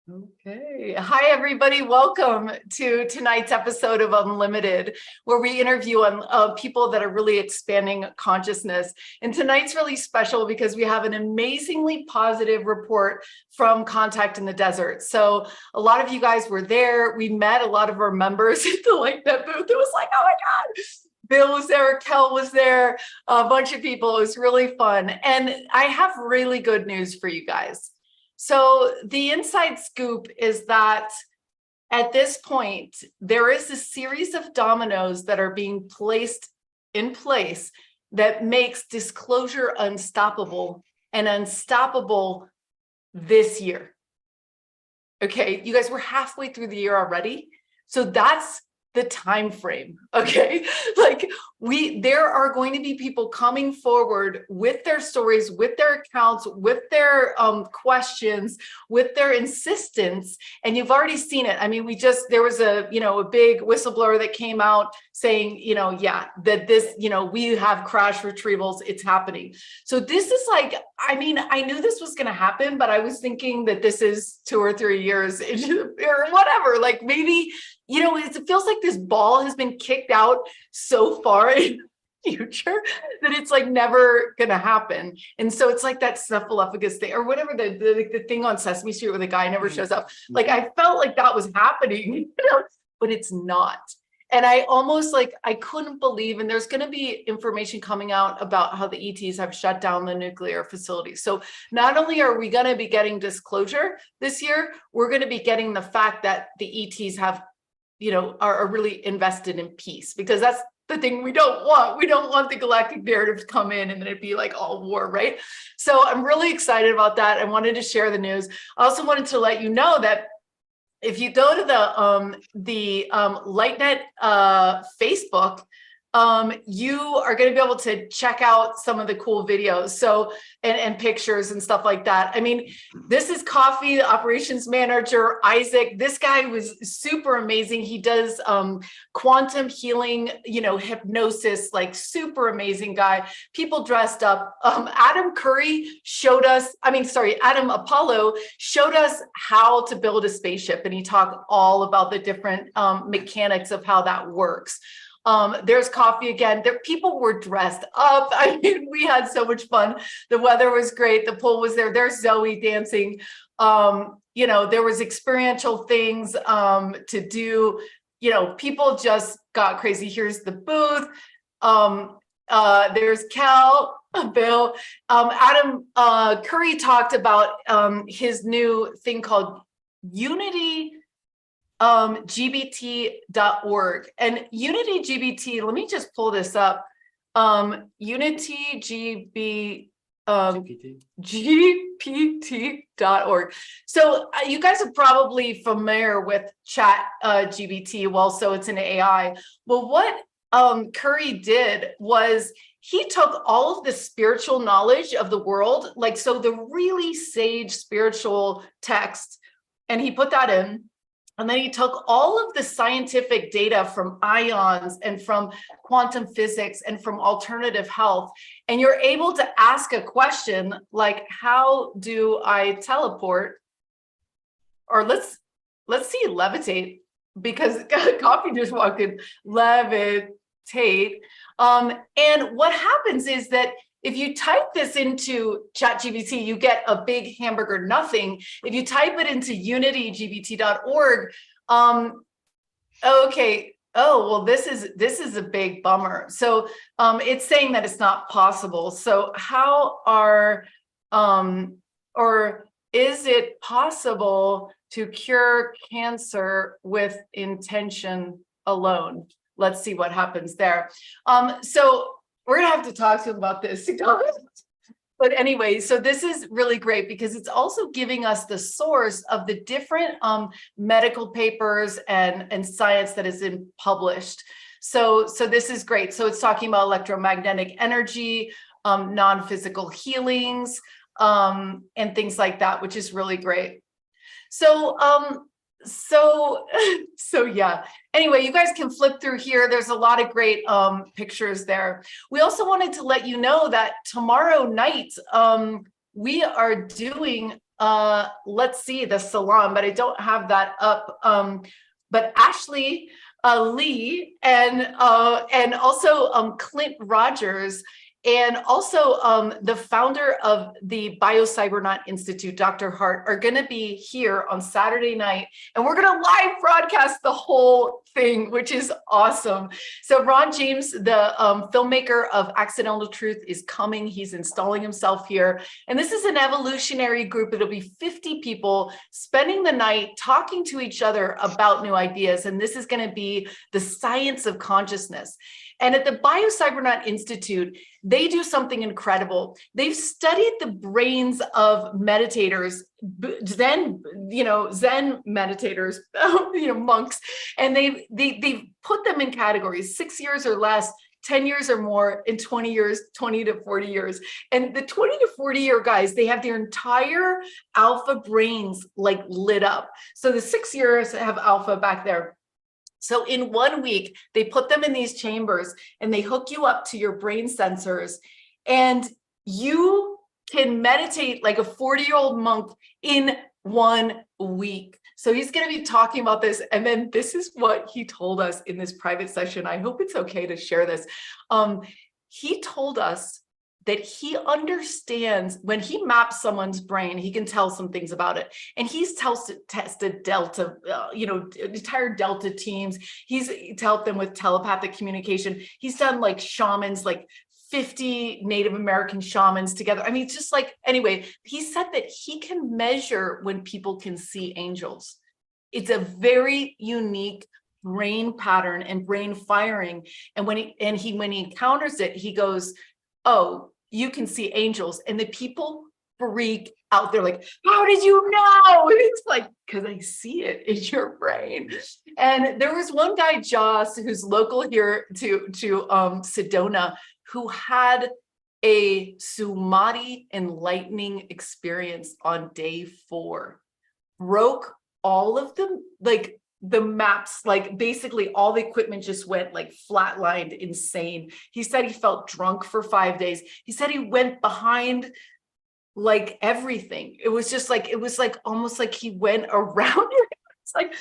Okay. Hi, everybody. Welcome to tonight's episode of Unlimited, where we interview people that are really expanding consciousness. And tonight's really special because we have an amazingly positive report from Contact in the Desert. So a lot of you guys were there. We met a lot of our members at that booth. It was like, oh my God. Bill was there, Kel was there, a bunch of people. It was really fun. And I have really good news for you guys. So the inside scoop is that at this point, there is a series of dominoes that are being placed in place that makes disclosure unstoppable and unstoppable this year. Okay, you guys, we're halfway through the year already. So that's the time frame. Okay, like there are going to be people coming forward with their stories, with their accounts, with their questions, with their insistence, and you've already seen it. I mean, there was a big whistleblower that came out saying, that this, we have crash retrievals, it's happening. So this is like, I mean, I knew this was going to happen, but I was thinking that this is 2 or 3 years or whatever, like maybe, it feels like this ball has been kicked out so far in the future that it's like never gonna happen. And so it's like that snuffleupagus thing or whatever the thing on Sesame Street where the guy never shows up. Like I felt like that was happening, but it's not. And I almost I couldn't believe, and there's going to be information coming out about how the ETs have shut down the nuclear facilities. So not only are we going to be getting disclosure this year, we're going to be getting the fact that the ETs have, are really invested in peace, because that's the thing we don't want. We don't want the galactic narrative to come in and then it'd be like all war, right? So I'm really excited about that. I wanted to share the news. I also wanted to let you know that if you go to the LightNet Facebook, you are going to be able to check out some of the cool videos, so and pictures and stuff like that. I mean, this is Coffee, the operations manager, Isaac. This guy was super amazing. He does quantum healing, hypnosis, like super amazing guy. People dressed up. Adam Apollo showed us how to build a spaceship, and he talked all about the different mechanics of how that works. There's Coffee again. People were dressed up. I mean, we had so much fun. The weather was great. The pool was there. There's Zoe dancing. There was experiential things to do. People just got crazy. Here's the booth. There's Cal, Bill. Adam Curry talked about his new thing called Unity GBT.org. And Unity GBT, let me just pull this up. Unity GPT.org. So you guys are probably familiar with Chat GBT. Well, so it's an AI. Well, what Curry did was he took all of the spiritual knowledge of the world, so the really sage spiritual text, and he put that in. And then he took all of the scientific data from ions and from quantum physics and from alternative health. And you're able to ask a question like, how do I teleport? Or let's see, levitate, because Coffee just walked in, levitate. And what happens is that if you type this into ChatGPT, you get a big hamburger nothing. If you type it into unityGBT.org, okay, oh, well, this is a big bummer. So it's saying that it's not possible. So how or is it possible to cure cancer with intention alone? Let's see what happens there. So we're gonna have to talk to him about this. But anyway, so this is really great because it's also giving us the source of the different medical papers and science that has been published. So this is great. So it's talking about electromagnetic energy, non-physical healings, and things like that, which is really great. So yeah. Anyway, you guys can flip through here. There's a lot of great pictures there. We also wanted to let you know that tomorrow night we are doing let's see, the salon, but I don't have that up. But Ashley Lee and also Clint Rogers, and also the founder of the Biocybernaut Institute, Dr. Hart, are going to be here on Saturday night, and we're going to live broadcast the whole thing, which is awesome. So Ron James, the filmmaker of Accidental Truth, is coming. He's installing himself here, and this is an evolutionary group. It'll be 50 people spending the night talking to each other about new ideas, and this is going to be the science of consciousness. And at the Biocybernaut Institute, they do something incredible. They've studied the brains of meditators, Zen meditators, monks, and they've put them in categories: 6 years or less, 10 years or more, and 20 years, 20 to 40 years. And the 20 to 40 year guys, they have their entire alpha brains like lit up. So the 6 years have alpha back there. So in 1 week, they put them in these chambers and they hook you up to your brain sensors, and you can meditate like a 40-year-old monk in 1 week. So he's going to be talking about this. And then this is what he told us in this private session. I hope it's okay to share this. He told us that he understands when he maps someone's brain, he can tell some things about it. And he's tested Delta, entire Delta teams. He's helped them with telepathic communication. He's done like shamans, like 50 Native American shamans together. I mean, it's just like, anyway, he said that he can measure when people can see angels. It's a very unique brain pattern and brain firing. And when he encounters it, he goes, "Oh, you can see angels." And the people freak out. They're like, "How did you know?" And it's like, because I see it in your brain. And there was one guy, Joss, who's local here to Sedona, who had a Sumati enlightening experience on day 4. Broke all of them, like the maps, like basically all the equipment just went like flatlined, insane. He said he felt drunk for 5 days. He said he went behind like everything. It was like almost like he went around it. It's like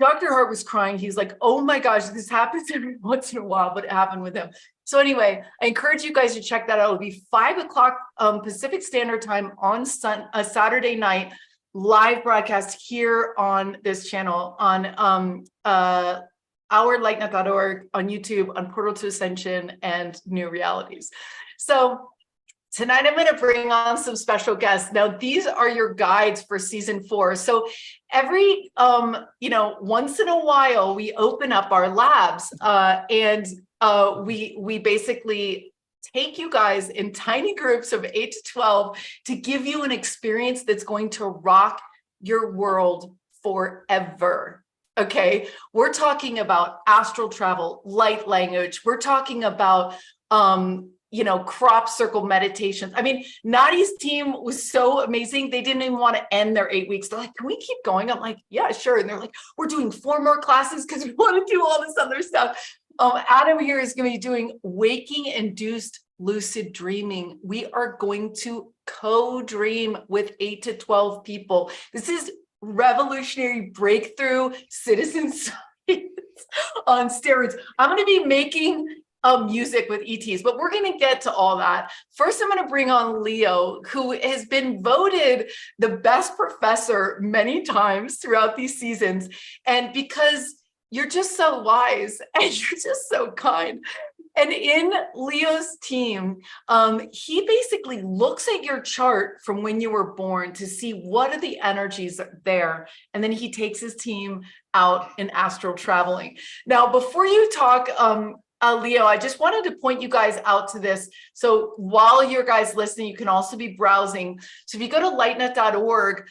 Dr. Hart was crying. He's like, "Oh my gosh, this happens every once in a while," but it happened with him. So anyway, I encourage you guys to check that out. It'll be 5 o'clock Pacific Standard Time on Saturday night, live broadcast here on this channel on ourlightnet.org, on YouTube, on Portal to Ascension, and New Realities. So tonight I'm going to bring on some special guests. Now, these are your guides for season 4. So every once in a while we open up our labs and we basically take you guys in tiny groups of 8 to 12 to give you an experience that's going to rock your world forever. Okay, we're talking about astral travel, light language. We're talking about crop circle meditations. I mean, Nadi's team was so amazing. They didn't even want to end their 8 weeks. They're like, "Can we keep going?" I'm like, "Yeah, sure." And they're like, "We're doing 4 more classes because we want to do all this other stuff." Adam here is going to be doing waking induced lucid dreaming. We are going to co-dream with 8 to 12 people. This is revolutionary breakthrough citizen science on steroids. I'm going to be making music with ETs, but we're going to get to all that. First, I'm going to bring on Leo, who has been voted the best professor many times throughout these seasons. And because you're just so wise and you're just so kind. And in Leo's team, he basically looks at your chart from when you were born to see what are the energies there. And then he takes his team out in astral traveling. Now, before you talk, Leo, I just wanted to point you guys out to this. So while you're guys listening, you can also be browsing. So if you go to lightnet.org,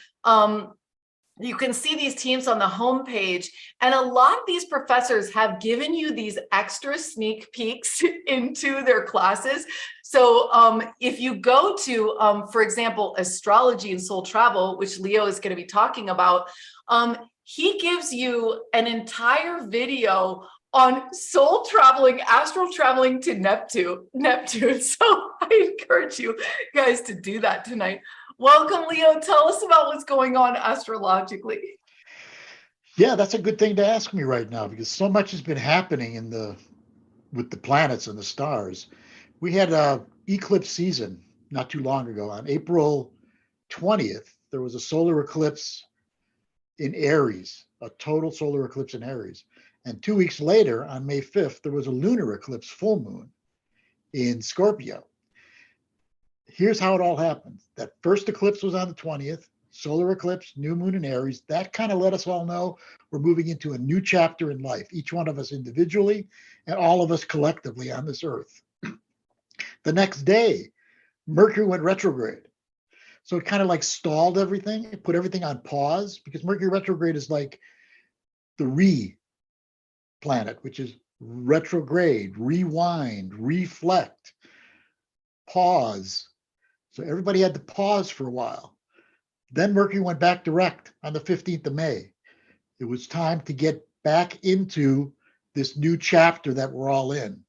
you can see these teams on the homepage, and a lot of these professors have given you these extra sneak peeks into their classes. So if you go to, for example, Astrology and Soul Travel, which Leo is going to be talking about, he gives you an entire video on soul traveling, astral traveling to Neptune. So I encourage you guys to do that tonight. Welcome, Leo. Tell us about what's going on astrologically. Yeah, that's a good thing to ask me right now because so much has been happening with the planets and the stars. We had a eclipse season not too long ago. On April 20th, there was a solar eclipse in Aries, a total solar eclipse in Aries. And 2 weeks later, on May 5th, there was a lunar eclipse, full moon, in Scorpio. Here's how it all happened. That first eclipse was on the 20th, solar eclipse, new moon in Aries. That kind of let us all know we're moving into a new chapter in life, each one of us individually and all of us collectively on this earth. The next day, Mercury went retrograde. So it kind of like stalled everything. It put everything on pause because Mercury retrograde is like the planet, which is retrograde, rewind, reflect, pause. So everybody had to pause for a while. Then Mercury went back direct on the 15th of May. It was time to get back into this new chapter that we're all in.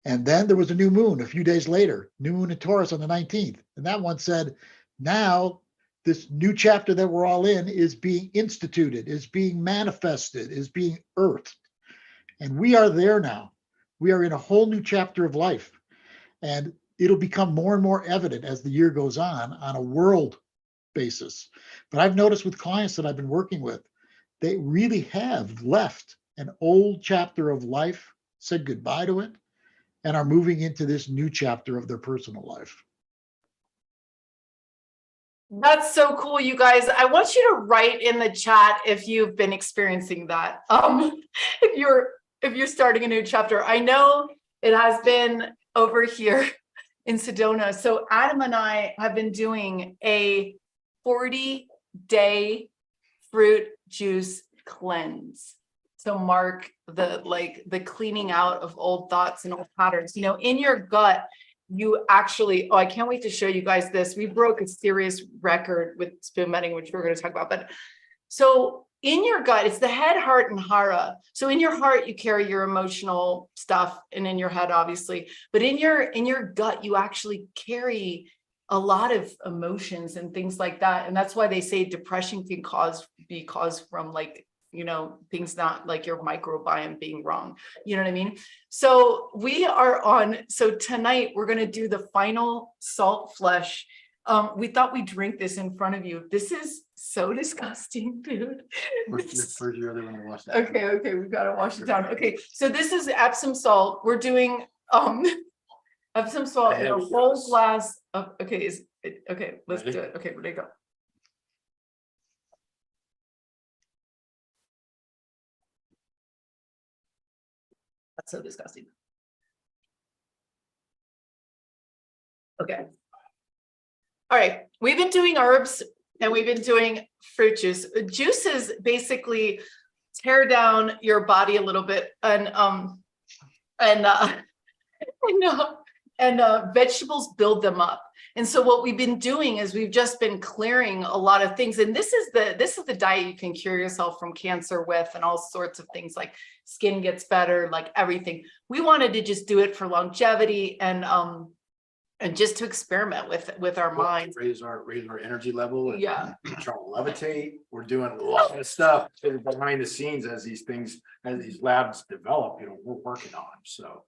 And then there was a new moon a few days later, new moon in Taurus on the 19th. And that one said, now this new chapter that we're all in is being instituted, is being manifested, is being earthed. And we are there now. We are in a whole new chapter of life. And it'll become more and more evident as the year goes on a world basis. But I've noticed with clients that I've been working with, they really have left an old chapter of life, said goodbye to it, and are moving into this new chapter of their personal life. That's so cool, you guys. I want you to write in the chat if you've been experiencing that. If you're starting a new chapter. I know it has been over here in Sedona. So Adam and I have been doing a 40-day fruit juice cleanse. So mark the cleaning out of old thoughts and old patterns. You know, in your gut, you actually, I can't wait to show you guys this. We broke a serious record with spoon bedding, which we're going to talk about. But so in your gut, it's the head, heart, and hara. So in your heart, you carry your emotional stuff, and in your head, obviously. But in your gut, you actually carry a lot of emotions and things like that. And that's why they say depression can be caused from things not like your microbiome being wrong. You know what I mean? So so tonight we're going to do the final salt flush. We thought we'd drink this in front of you. This is so disgusting, dude. Where's your other one to wash that? Okay, we've got to wash it down. Okay, so this is Epsom salt. We're doing Epsom salt in a whole glass of, okay, let's do it. Okay, ready to go. That's so disgusting. Okay. All right. We've been doing herbs and we've been doing fruit juice. Juices basically tear down your body a little bit, and vegetables build them up. And so what we've been doing is we've just been clearing a lot of things. And this is the diet you can cure yourself from cancer with, and all sorts of things, like skin gets better, like everything. We wanted to just do it for longevity and just to experiment with our minds. Raise our energy level. And yeah. Try to levitate. We're doing a lot of stuff behind the scenes as these labs develop, we're working on them. So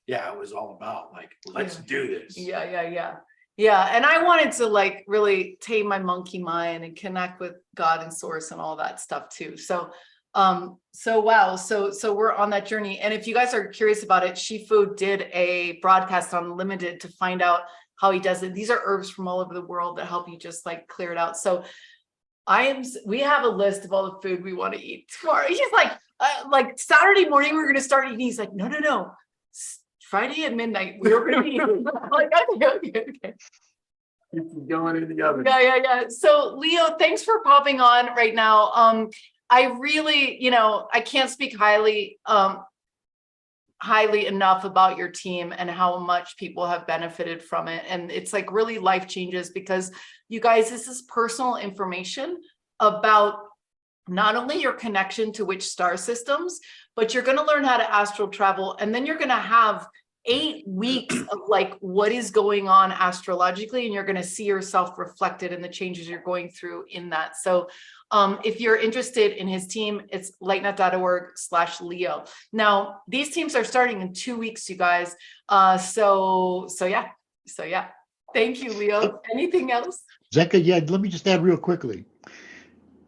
yeah, it was all about let's do this. Yeah. And I wanted to really tame my monkey mind and connect with God and source and all that stuff too. So wow. So we're on that journey. And if you guys are curious about it, Shifu did a broadcast on Limited to find out how he does it. These are herbs from all over the world that help you just clear it out. So we have a list of all the food we want to eat tomorrow. He's like Saturday morning, we're going to start eating. He's like, no. Friday at midnight, we're going to eat. I'm like, okay. Keep going in the oven. Yeah. So Leo, thanks for popping on right now. I really, I can't speak highly enough about your team and how much people have benefited from it. And it's really life changes, because you guys, this is personal information about not only your connection to which star systems, but you're going to learn how to astral travel. And then you're going to have 8 weeks of like what is going on astrologically, and you're going to see yourself reflected in the changes you're going through in that. So if you're interested in his team, it's lightnut.org/Leo. Now, these teams are starting in 2 weeks, you guys. So yeah. Thank you, Leo. Anything else? Zenka, yeah, let me just add real quickly.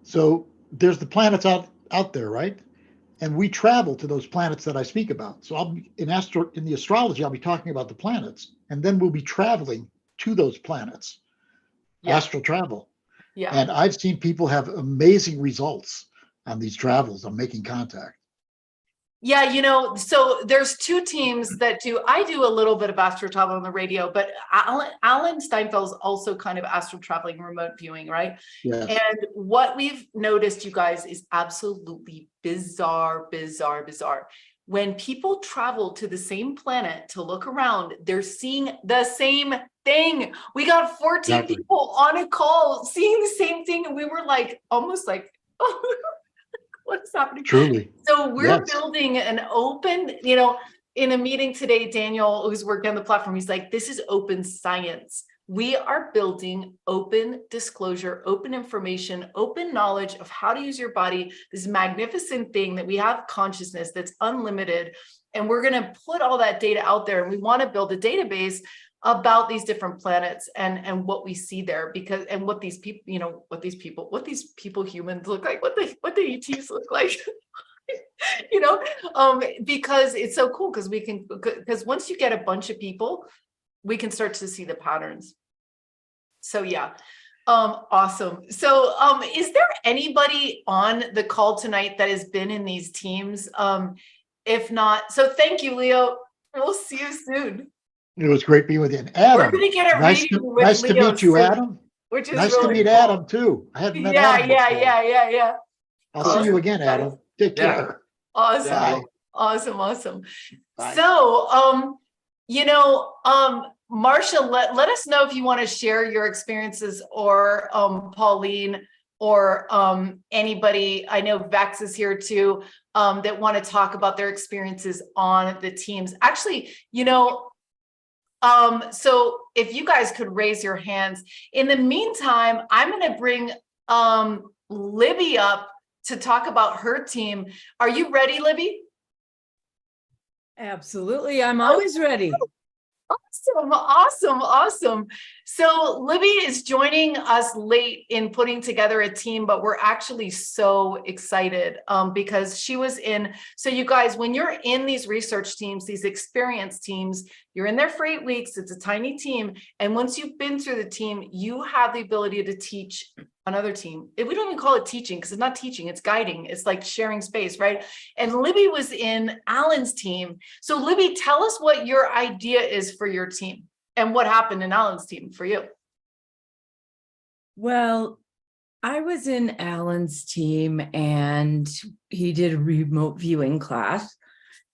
So there's the planets out there, right? And we travel to those planets that I speak about. So I'll be in the astrology, I'll be talking about the planets, and then we'll be traveling to those planets. Yeah. Astral travel. Yeah. And I've seen people have amazing results on these travels on making contact. Yeah, so there's 2 teams that I do a little bit of astral travel on the radio, but Alan Steinfeld's also kind of astral traveling, remote viewing, right? Yes. And what we've noticed, you guys, is absolutely bizarre. When people travel to the same planet to look around, they're seeing the same thing. We got 14 people on a call seeing the same thing, and we were like, almost like, oh, what's happening? Truly. So we're building an open, in a meeting today, Daniel, who's working on the platform, he's like, this is open science. We are building open disclosure, open information, open knowledge of how to use your body, this magnificent thing that we have consciousness that's unlimited. And we're going to put all that data out there. And we want to build a database about these different planets and what we see there, because and what these people, what these people humans look like, what the ETs look like. Because it's so cool, because once you get a bunch of people, we can start to see the patterns. So yeah, awesome. So is there anybody on the call tonight that has been in these teams? If not, so thank you, Leo. We'll see you soon. It was great being with you. And Adam, we're going to get a reading with nice Leo to meet you, soon, Adam. Which is nice really to meet cool. Adam too. I hadn't met Adam before. Yeah. I'll see you again, Adam. Take care. Awesome. Bye. Awesome. Bye. So, Marsha, let us know if you want to share your experiences, or Pauline, or anybody. I know Vex is here too, that want to talk about their experiences on the teams. Actually, so if you guys could raise your hands. In the meantime, I'm going to bring Libby up to talk about her team. Are you ready, Libby? Absolutely. I'm always ready. Awesome. So Libby is joining us late in putting together a team, but we're actually so excited because she was in. So you guys, when you're in these research teams, these experience teams, you're in there for 8 weeks. It's a tiny team. And once you've been through the team, you have the ability to teach another team. We don't even call it teaching, because it's not teaching, it's guiding. It's like sharing space, right? And Libby was in Alan's team. So Libby, tell us what your idea is for your team and what happened in Alan's team for you. Well, I was in Alan's team and he did a remote viewing class.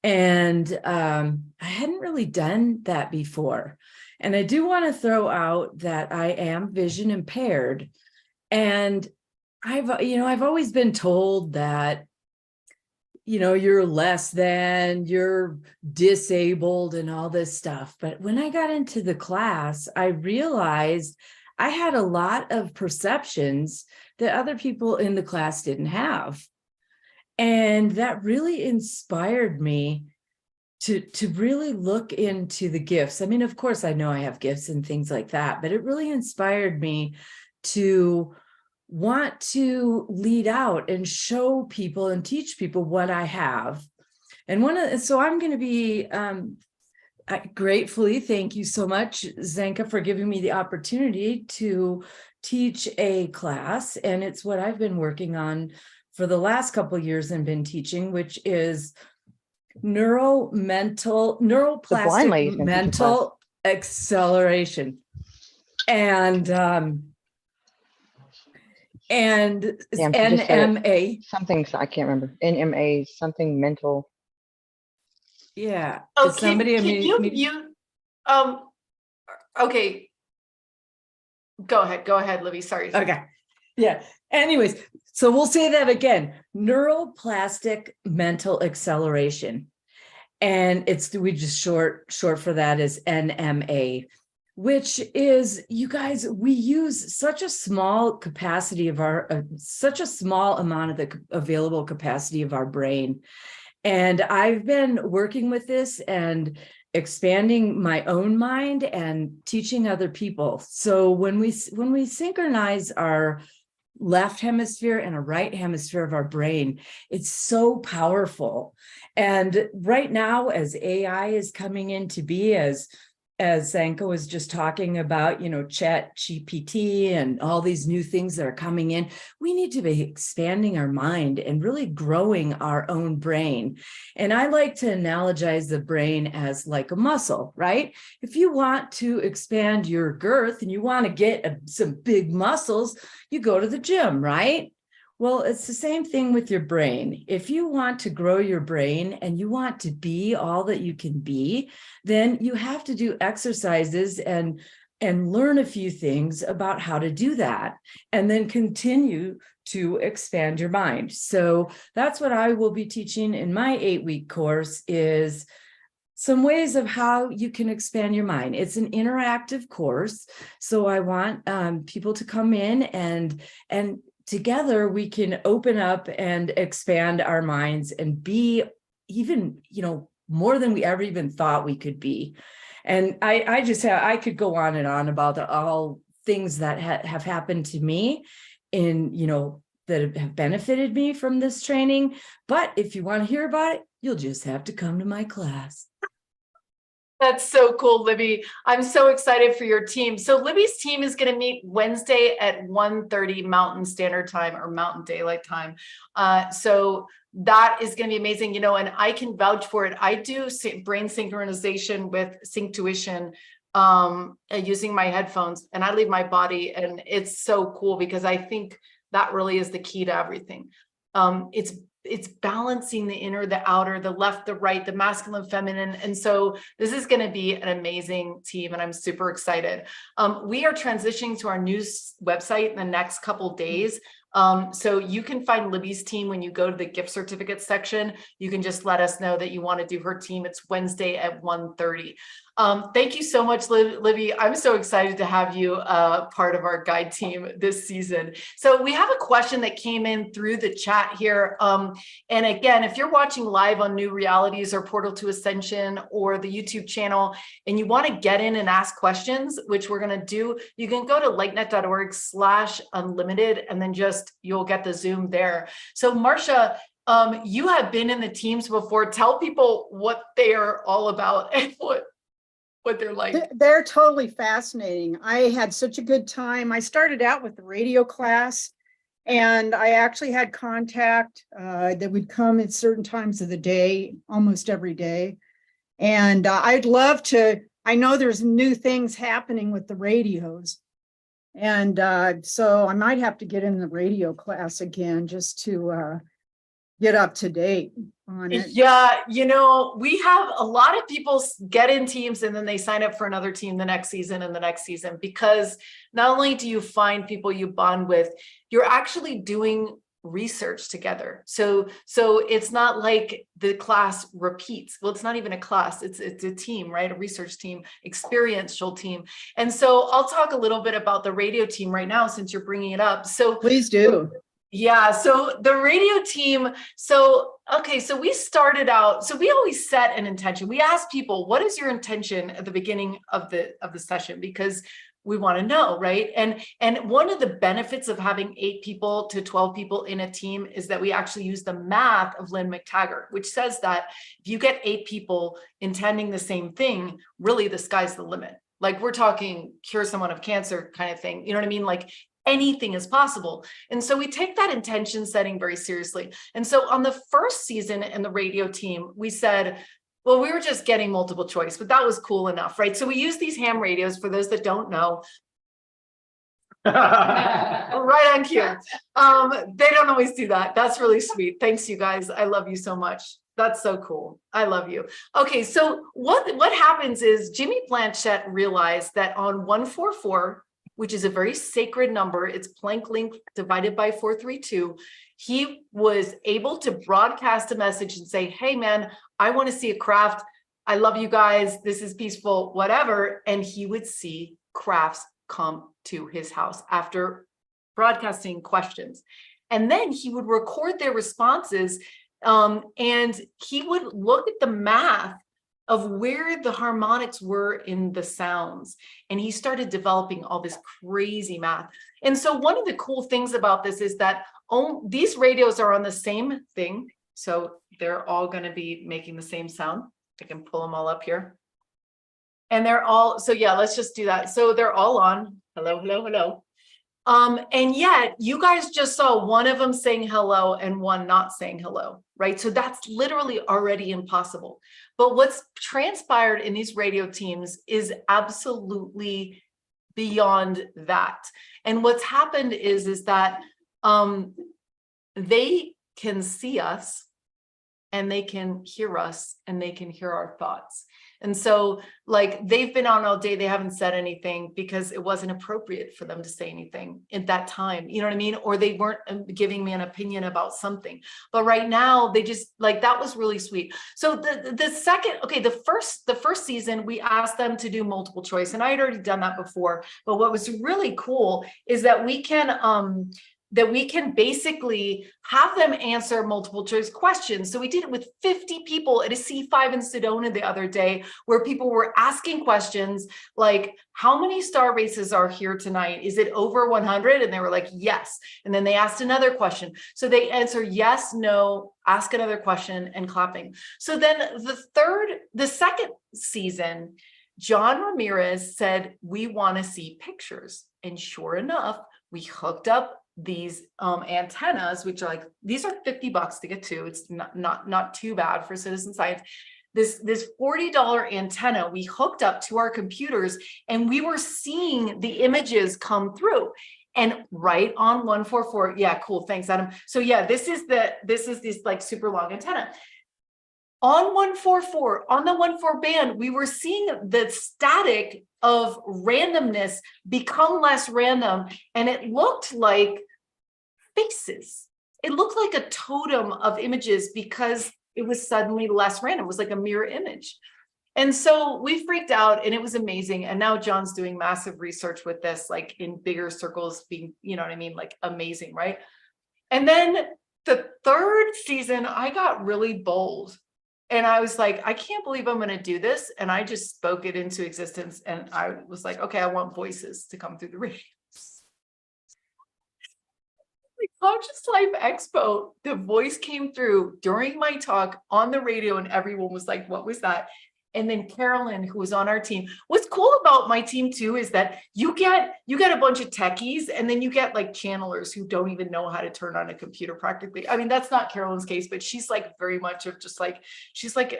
And I hadn't really done that before. And I do want to throw out that I am vision impaired. And I've always been told that, you're less than, you're disabled and all this stuff. But when I got into the class, I realized I had a lot of perceptions that other people in the class didn't have. And that really inspired me to really look into the gifts. I mean, of course, I know I have gifts and things like that, but it really inspired me to want to lead out and show people and teach people what I have. And so I'm going to be, I gratefully, thank you so much, Zenka, for giving me the opportunity to teach a class. And it's what I've been working on for the last couple of years and been teaching, which is neuroplastic mental acceleration. And NMA. Something, I can't remember. NMA, something mental. Yeah. Oh, can you okay. Go ahead, Libby. Sorry. Okay. Yeah. Anyways, so we'll say that again. Neuroplastic mental acceleration. And we just short for that is NMA, which is, you guys, we use such a small capacity of such a small amount of the available capacity of our brain. And I've been working with this and expanding my own mind and teaching other people. So when we synchronize our left hemisphere and a right hemisphere of our brain, it's so powerful. And right now, as AI is coming into be, as Sanko was just talking about, Chat GPT and all these new things that are coming in, we need to be expanding our mind and really growing our own brain. And I like to analogize the brain as like a muscle, right? If you want to expand your girth and you want to get some big muscles, you go to the gym, right? Well, it's the same thing with your brain. If you want to grow your brain and you want to be all that you can be, then you have to do exercises and learn a few things about how to do that, and then continue to expand your mind. So that's what I will be teaching in my 8-week course, is some ways of how you can expand your mind. It's an interactive course. So I want people to come in and together we can open up and expand our minds and be even, more than we ever even thought we could be. And I could go on and on about all things that have happened to me that have benefited me from this training. But if you want to hear about it, you'll just have to come to my class. That's so cool, Libby. I'm so excited for your team. So Libby's team is going to meet Wednesday at 1:30 Mountain Standard Time, or Mountain Daylight Time. So that is going to be amazing, and I can vouch for it. I do brain synchronization with Synctuition using my headphones, and I leave my body, and it's so cool because I think that really is the key to everything. It's balancing the inner, the outer, the left, the right, the masculine, feminine. And so this is going to be an amazing team, and I'm super excited. We are transitioning to our new website in the next couple days. So you can find Libby's team when you go to the gift certificate section. You can just let us know that you want to do her team. It's Wednesday at 1:30. Thank you so much, Libby. I'm so excited to have you part of our guide team this season. So we have a question that came in through the chat here. And again, if you're watching live on New Realities or Portal to Ascension or the YouTube channel, and you want to get in and ask questions, which we're going to do, you can go to lightnet.org/unlimited, and then you'll get the Zoom there. So Marcia, you have been in the teams before. Tell people what they are all about and what they're like. They're totally fascinating. I had such a good time. I started out with the radio class, and I actually had contact that would come at certain times of the day, almost every day. And I'd love to, I know there's new things happening with the radios. And so I might have to get in the radio class again just to get up to date on it. Yeah, we have a lot of people get in teams and then they sign up for another team the next season and the next season, because not only do you find people you bond with, you're actually doing research together. So it's not like the class repeats. Well, it's not even a class, it's a team, right? A research team, experiential team. And so I'll talk a little bit about the radio team right now, since you're bringing it up. So please do. Yeah, so the radio team, so we started out, so we always set an intention. We ask people, what is your intention at the beginning of the session? Because we want to know, right? And one of the benefits of having 8 people to 12 people in a team is that we actually use the math of Lynn McTaggart, which says that if you get 8 people intending the same thing, really the sky's the limit. Like, we're talking cure someone of cancer kind of thing. You know what I mean? Like, anything is possible. And so we take that intention setting very seriously. And so on the first season in the radio team, we said, well, we were just getting multiple choice, but that was cool enough, right? So we use these ham radios, for those that don't know. Right on cue. They don't always do that. That's really sweet. Thanks, you guys. I love you so much. That's so cool. I love you. Okay, so what happens is Jimmy Blanchett realized that on 144, which is a very sacred number, it's Planck length divided by 432, he was able to broadcast a message and say, hey man, I want to see a craft. I love you guys. This is peaceful, whatever. And he would see crafts come to his house after broadcasting questions. And then he would record their responses. And he would look at the math of where the harmonics were in the sounds. And he started developing all this crazy math. And so one of the cool things about this is that these radios are on the same thing. So they're all going to be making the same sound. I can pull them all up here. And they're all, so yeah, let's just do that. So they're all on. Hello, hello, hello. And yet you guys just saw one of them saying hello and one not saying hello, right? So that's literally already impossible. But what's transpired in these radio teams is absolutely beyond that. And what's happened is that they can see us and they can hear us and they can hear our thoughts. And so like they've been on all day, they haven't said anything because it wasn't appropriate for them to say anything at that time. You know what I mean? Or they weren't giving me an opinion about something. But right now they just like, that was really sweet. So the second, okay, the first season, we asked them to do multiple choice, and I had already done that before. But what was really cool is that we can basically have them answer multiple choice questions. So we did it with 50 people at a C5 in Sedona the other day, where people were asking questions like, how many star races are here tonight? Is it over 100? And they were like, yes. And then they asked another question. So they answer yes, no, ask another question, and clapping. So then the second season, John Ramirez said, we want to see pictures. And sure enough, we hooked up these antennas, which are like, these are $50 to get to. It's not too bad for citizen science. This $40 antenna we hooked up to our computers, and we were seeing the images come through. And right on 144, yeah, cool, thanks, Adam. So yeah, this is this like super long antenna. On 144, on the 144 band, we were seeing the static of randomness become less random, and it looked like faces. It looked like a totem of images because it was suddenly less random. It was like a mirror image. And so we freaked out, and it was amazing. And now John's doing massive research with this, like in bigger circles, being, you know what I mean? Like amazing, right? And then the third season, I got really bold. And I was like, I can't believe I'm going to do this. And I just spoke it into existence. And I was like, okay, I want voices to come through the radio. The Conscious Life Expo, the voice came through during my talk on the radio, and everyone was like, what was that? And then Carolyn, who was on our team. What's cool about my team too is that you get a bunch of techies, and then you get like channelers who don't even know how to turn on a computer practically. I mean, that's not Carolyn's case, but she's like very much of just like, she's like,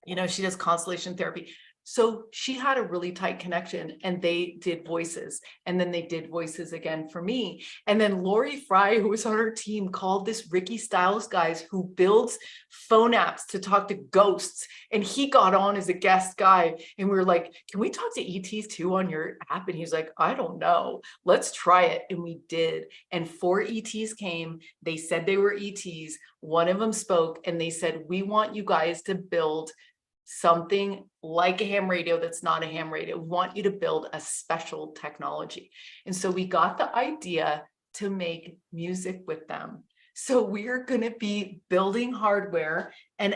you know, she does constellation therapy. So she had a really tight connection, and they did voices, and then they did voices again for me. And then Lori Fry, who was on our team, called this Ricky Styles guys who builds phone apps to talk to ghosts. And he got on as a guest guy. And we were like, can we talk to ETs too on your app? And he's like, I don't know. Let's try it. And we did. And 4 ETs came. They said they were ETs. One of them spoke, and they said, we want you guys to build something like a ham radio that's not a ham radio. We want you to build a special technology. And so we got the idea to make music with them. So we're going to be building hardware and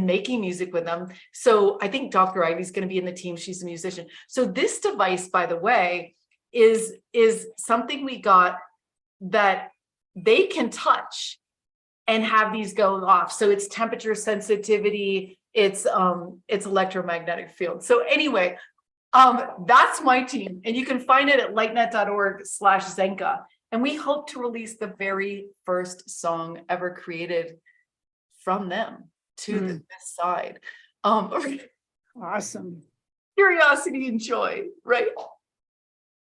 making music with them. So I think Dr. Ivy's going to be in the team. She's a musician. So this device, by the way, is something we got that they can touch and have these go off. So it's temperature sensitivity, it's electromagnetic field. So anyway, that's my team, and you can find it at lightnet.org/Zenka. And we hope to release the very first song ever created from them to this side. Awesome. Curiosity and joy, right?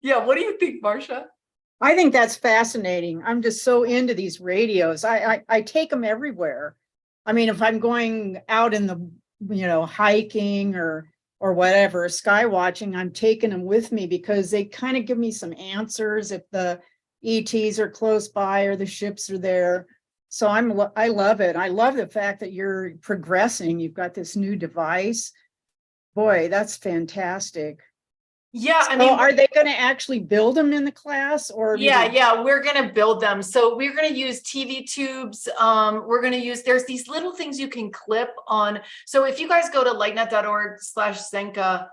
Yeah, what do you think, Marcia? I think that's fascinating. I'm just so into these radios. I take them everywhere. I mean, if I'm going out in the, you know, hiking or whatever, sky watching, I'm taking them with me because they kind of give me some answers if the ETs are close by or the ships are there. So I love it. I love the fact that you're progressing. You've got this new device. Boy, that's fantastic. Yeah, I So mean, are they going to actually build them in the class or? yeah, we're gonna build them. So we're gonna use TV tubes. We're gonna use, there's these little things you can clip on. So if you guys go to lightnet.org/Zenka,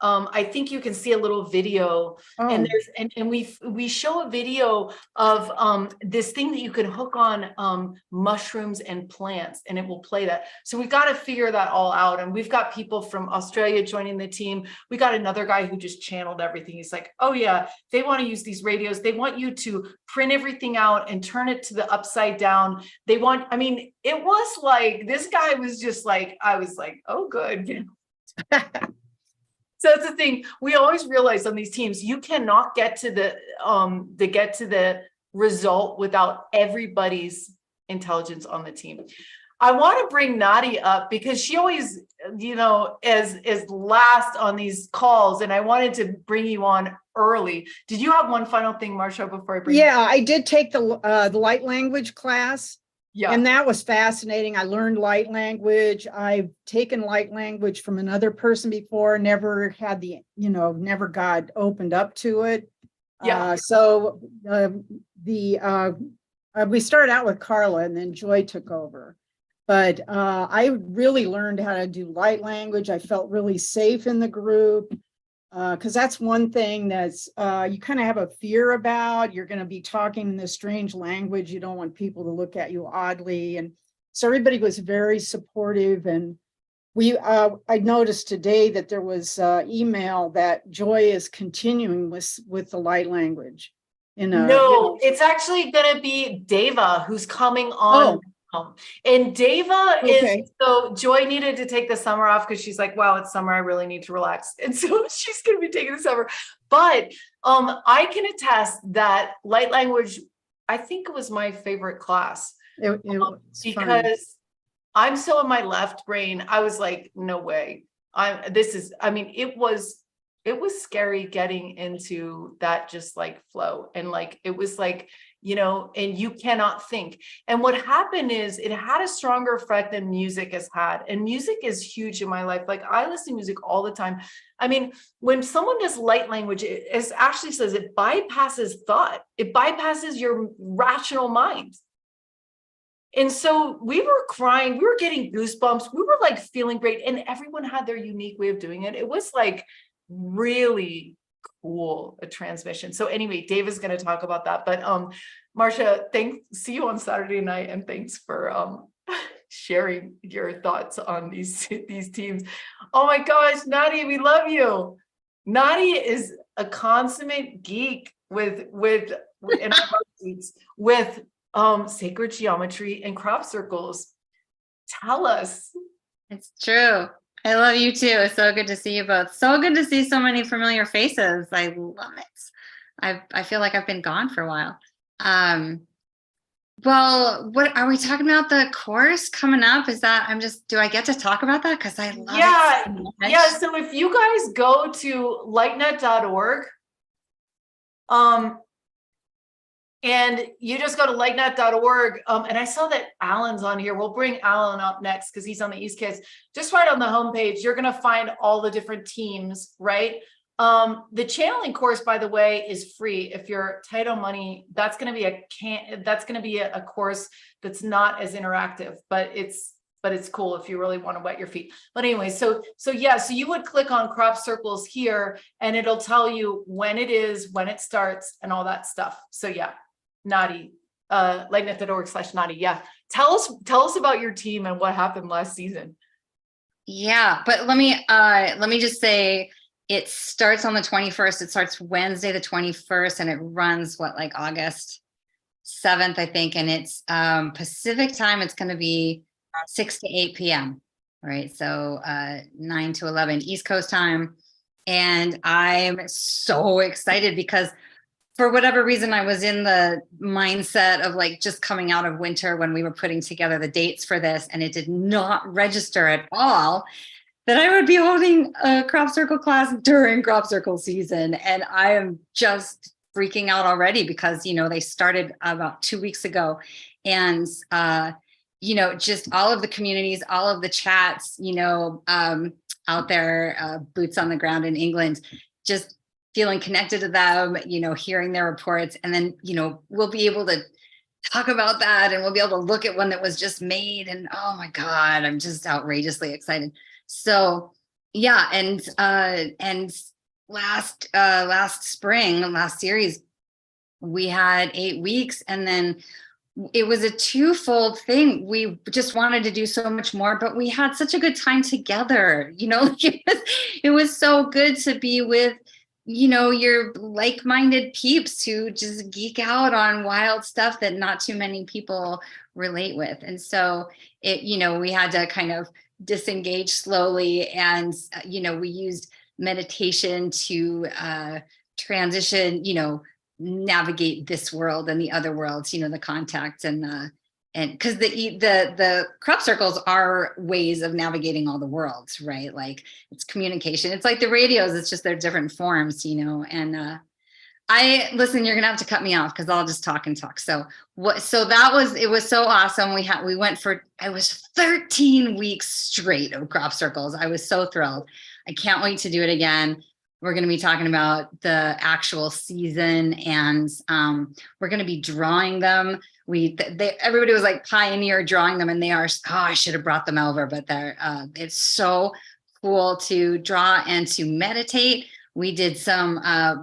I think you can see a little video, and Oh, there's and we show a video of this thing that you can hook on mushrooms and plants, and it will play that. So we've got to figure that all out, and we've got people from Australia joining the team. We got another guy who just channeled everything. He's like, oh yeah, they want to use these radios. They want you to print everything out and turn it to the upside down. They want, I mean, it was like, this guy was just like, I was like, oh good. So that's the thing. We always realize on these teams, you cannot get to the result without everybody's intelligence on the team. I want to bring Nadi up because she always, is last on these calls, and I wanted to bring you on early. Did you have one final thing, Marsha, before I bring yeah, I did take the light language class. Yeah. And that was fascinating. I learned light language. I've taken light language from another person before, never had never got opened up to it. Yeah. We started out with Carla and then Joy took over. But I really learned how to do light language. I felt really safe in the group. Because that's one thing that's you kind of have a fear about. You're going to be talking in this strange language. You don't want people to look at you oddly. And so everybody was very supportive. And I noticed today that there was email that Joy is continuing with the light language. No, it's actually going to be Deva who's coming on. And Deva is, so Joy needed to take the summer off because she's like, wow, it's summer, I really need to relax. And so she's going to be taking the summer. But I can attest that light language, I think it was my favorite class. Because fun. I'm so in my left brain, I was like, no way. It was scary getting into that just like flow. And like, it was like, and you cannot think. And what happened is it had a stronger effect than music has had. And music is huge in my life. Like I listen to music all the time. I mean, when someone does light language, as Ashley says, it bypasses thought. It bypasses your rational mind. And so we were crying, we were getting goosebumps. We were like feeling great. And everyone had their unique way of doing it. It was like really cool, a transmission. So anyway, Dave is going to talk about that. But Marsha, see you on Saturday night, and thanks for sharing your thoughts on these teams. Oh my gosh, Nadi, we love you. Nadi is a consummate geek with sacred geometry and crop circles. Tell us. It's true. I love you too. It's so good to see you both. So good to see so many familiar faces. I love it. I feel like I've been gone for a while. Well, what are we talking about? The course coming up? Do I get to talk about that? Because I love it so much. Yeah. So if you guys go to lightnet.org, and you just go to lightnet.org. And I saw that Alan's on here. We'll bring Alan up next because he's on the East Coast. Just right on the homepage, you're going to find all the different teams, right? The channeling course, by the way, is free. If you're tight on money, that's going to be a course that's not as interactive, but it's cool if you really want to wet your feet. But anyway, so you would click on crop circles here and it'll tell you when it is, when it starts, and all that stuff. So yeah. Nadi, lightnet.org/Nadi. Yeah. Tell us about your team and what happened last season. Yeah, but let me just say it starts on the 21st. It starts Wednesday, the 21st, and it runs August 7th, I think. And it's Pacific time. It's going to be 6 to 8 p.m. Right. So 9 to 11 East Coast time. And I'm so excited because for whatever reason, I was in the mindset of just coming out of winter when we were putting together the dates for this, and it did not register at all that I would be holding a crop circle class during crop circle season. And I am just freaking out already because, you know, they started about 2 weeks ago. And, you know, just all of the communities, all of the chats, you know, out there, boots on the ground in England, just feeling connected to them, you know, hearing their reports. And then, you know, we'll be able to talk about that and we'll be able to look at one that was just made. And oh my God, I'm just outrageously excited. So yeah. And last spring, last series, we had 8 weeks, and then it was a twofold thing. We just wanted to do so much more, but we had such a good time together. You know, it was so good to be with, you know, your like-minded peeps who just geek out on wild stuff that not too many people relate with. And so it, you know, we had to kind of disengage slowly, and, you know, we used meditation to transition, you know, navigate this world and the other worlds, you know, the contacts and because the crop circles are ways of navigating all the worlds, right? Like it's communication. It's like the radios, it's just their different forms, you know. And listen, you're gonna have to cut me off because I'll just talk and talk. So it was so awesome. We went for, it was 13 weeks straight of crop circles. I was so thrilled. I can't wait to do it again. We're going to be talking about the actual season, and we're going to be drawing them. Everybody was like pioneer drawing them, and they are, I should have brought them over, but it's so cool to draw and to meditate. We did some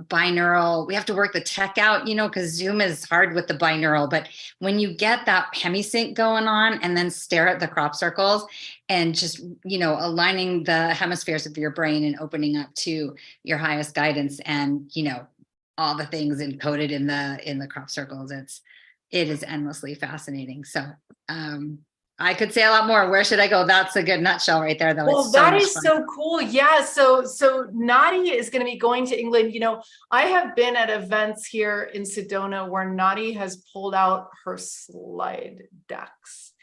binaural, we have to work the tech out, you know, because Zoom is hard with the binaural, but when you get that hemisync going on and then stare at the crop circles and just, you know, aligning the hemispheres of your brain and opening up to your highest guidance and, you know, all the things encoded in the crop circles, it is endlessly fascinating. So, I could say a lot more. Where should I go? That's a good nutshell right there, though. Well, that is so cool. Yeah. So Nadi is going to be going to England. You know, I have been at events here in Sedona where Nadi has pulled out her slide decks.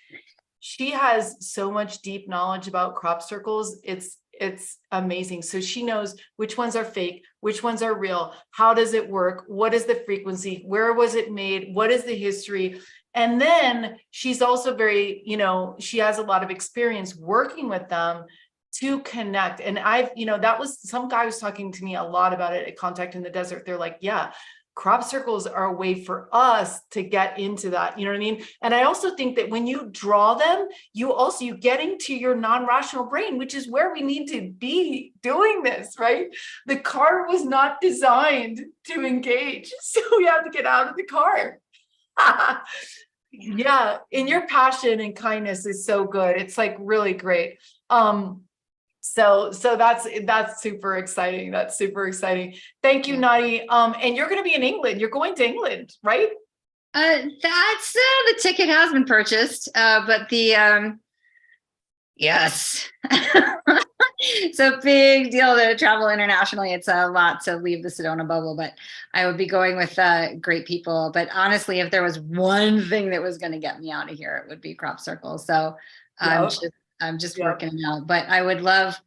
She has so much deep knowledge about crop circles. It's amazing. So she knows which ones are fake, which ones are real. How does it work? What is the frequency? Where was it made? What is the history? And then she's also very, you know, she has a lot of experience working with them to connect. And that was, some guy was talking to me a lot about it at Contact in the Desert. They're like, yeah, crop circles are a way for us to get into that. You know what I mean? And I also think that when you draw them, you get into your non-rational brain, which is where we need to be doing this, right? The car was not designed to engage. So we have to get out of the car. Yeah, and your passion and kindness is so good. It's like really great. So that's super exciting. That's super exciting. Thank you, Nadi. And you're going to be in England. You're going to England, right? That's the ticket has been purchased, but yes. It's a big deal to travel internationally. It's a lot to leave the Sedona bubble, but I would be going with great people. But honestly, if there was one thing that was going to get me out of here, it would be crop circles. So I'm just working it out. But I would love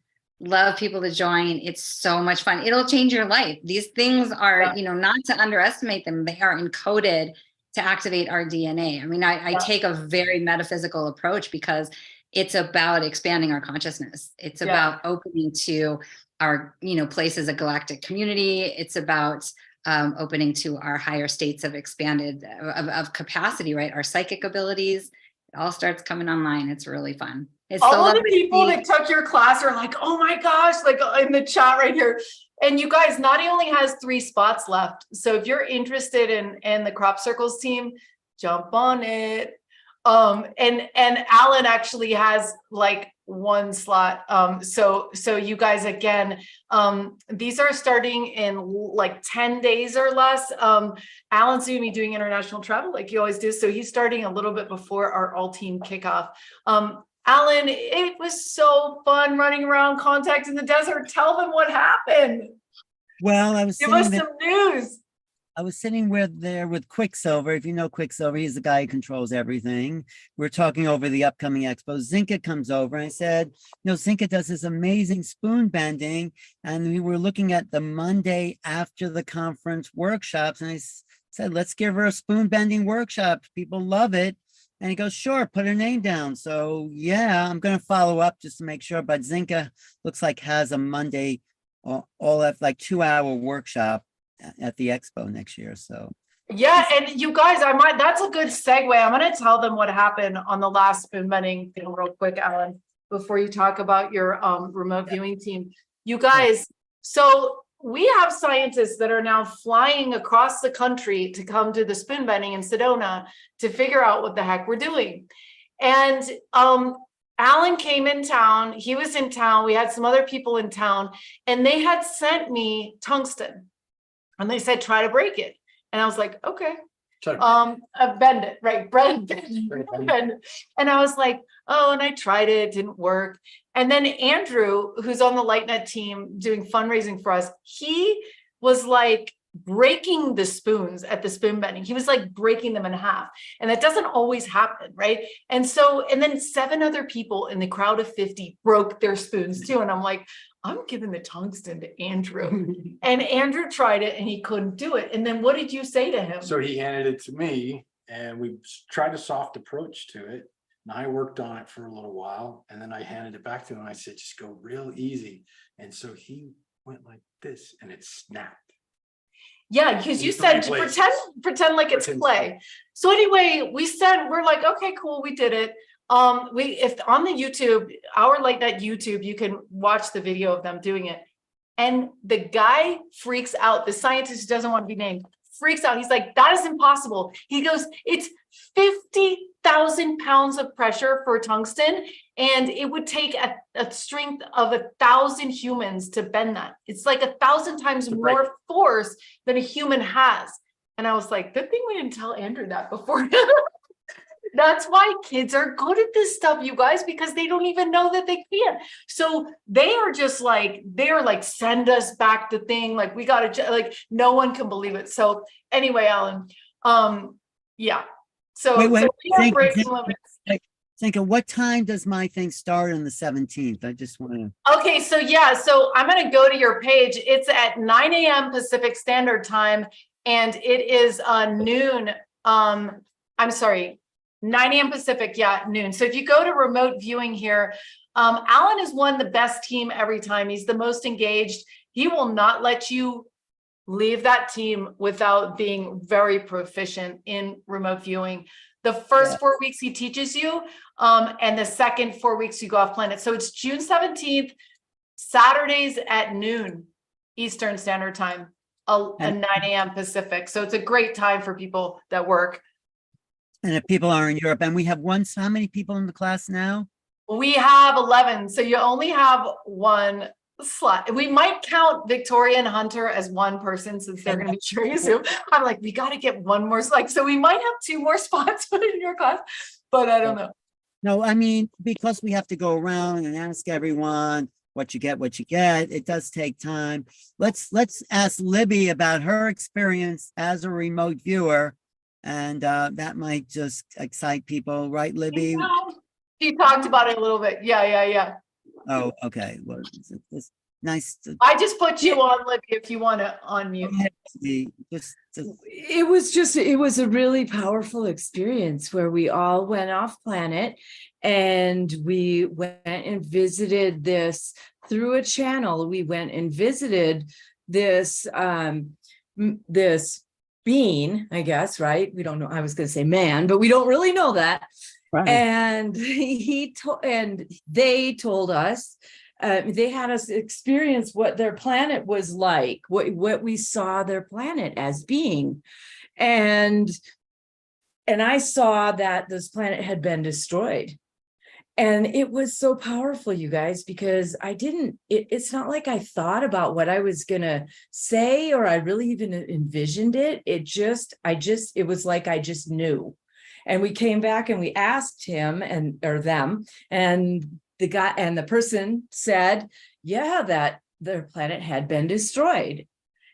people to join. It's so much fun. It'll change your life. These things are, you know, not to underestimate them. They are encoded to activate our DNA. I mean, I take a very metaphysical approach because it's about expanding our consciousness. It's about opening to our, you know, place as a galactic community. It's about opening to our higher states of expanded of capacity, right? Our psychic abilities. It all starts coming online. It's really fun. It's all of the people that took your class are like, oh my gosh, like in the chat right here. And you guys, Nadi only has 3 spots left. So if you're interested in the crop circles team, jump on it. And Alan actually has like 1 slot. So you guys, again, these are starting in like 10 days or less. Alan's going to be doing international travel like he always does. So he's starting a little bit before our all team kickoff. Alan, it was so fun running around Contact in the Desert. Tell them what happened. Well, I was Give us some news. I was sitting there with Quicksilver. If you know Quicksilver, he's the guy who controls everything. We're talking over the upcoming expo. Zinka comes over and I said, Zinka does this amazing spoon bending. And we were looking at the Monday after the conference workshops. And I said, let's give her a spoon bending workshop. People love it. And he goes, sure, put her name down. So yeah, I'm going to follow up just to make sure. But Zinka looks like has a Monday, all that like 2-hour workshop at the expo next year. So yeah, and you guys, that's a good segue. I'm going to tell them what happened on the last spoon bending thing real quick, Alan, before you talk about your remote viewing team. You guys, so we have scientists that are now flying across the country to come to the spoon bending in Sedona to figure out what the heck we're doing. And Alan came in town, he was in town, we had some other people in town, and they had sent me tungsten. And they said, try to break it. And I was like, okay. Bend it, right? Bend it. And I was like, oh, and I tried it, it didn't work. And then Andrew, who's on the LightNet team doing fundraising for us, he was like breaking the spoons at the spoon bending. He was like breaking them in half. And that doesn't always happen, right? And then 7 other people in the crowd of 50 broke their spoons too. And I'm like, I'm giving the tungsten to Andrew. And Andrew tried it and he couldn't do it. And then what did you say to him? So he handed it to me and we tried a soft approach to it. And I worked on it for a little while and then I handed it back to him and I said, just go real easy. And so he went like this and it snapped. Yeah, because you said pretend like it's play. So anyway, we're like, okay, cool, we did it. If on the YouTube, our LightNet YouTube, you can watch the video of them doing it. And the guy freaks out. The scientist who doesn't want to be named freaks out. He's like, that is impossible. He goes, it's 50,000 pounds of pressure for tungsten. And it would take a strength of 1,000 humans to bend that. It's like 1,000 times more force than a human has. And I was like, good thing we didn't tell Andrew that before. That's why kids are good at this stuff, you guys, because they don't even know that they can. So they're like, send us back the thing. Like, we got to, like, no one can believe it. So anyway, Alan, yeah. So, think of what time does my thing start on the 17th? I just want to. Okay, so yeah, so I'm going to go to your page. It's at 9 a.m. Pacific Standard Time, and it is noon. I'm sorry, 9 a.m. Pacific, yeah, noon. So if you go to remote viewing here, Alan has won the best team every time. He's the most engaged. He will not let you leave that team without being very proficient in remote viewing. The first 4 weeks he teaches you, and the second 4 weeks you go off planet. So it's June 17th, Saturdays at noon Eastern Standard Time, and 9 a.m. Pacific. So it's a great time for people that work. And if people are in Europe, and we have how many people in the class now? We have 11. So you only have one slot. We might count Victoria and Hunter as one person since they're going to be sharing Zoom. I'm like, we got to get one more slot. So we might have 2 more spots in your class, but I don't know. No, I mean, because we have to go around and ask everyone what you get, it does take time. Let's ask Libby about her experience as a remote viewer. And that might just excite people, right, Libby? She talked about it a little bit. Yeah. Oh, okay. Well, it's nice. I just put you on, Libby, if you want to unmute. It was a really powerful experience where we all went off planet and we went and visited this through a channel. We went and visited this, this being, I guess, right? We don't know. I was going to say man, but we don't really know that. Right. And they told us, they had us experience what their planet was like, what we saw their planet as being. And I saw that this planet had been destroyed. And it was so powerful, you guys, because it's not like I thought about what I was going to say, or I really even envisioned it. It was like I just knew. And we came back and we asked him or them, and the person said, yeah, that their planet had been destroyed.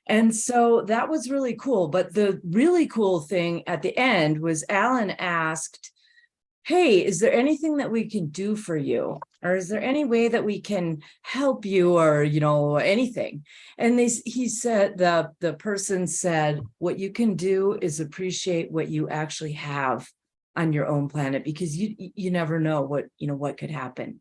And so that was really cool. But the really cool thing at the end was Alan asked, hey, is there anything that we can do for you? Or is there any way that we can help you, or, anything? And he said, the person said, what you can do is appreciate what you actually have on your own planet, because you never know what could happen.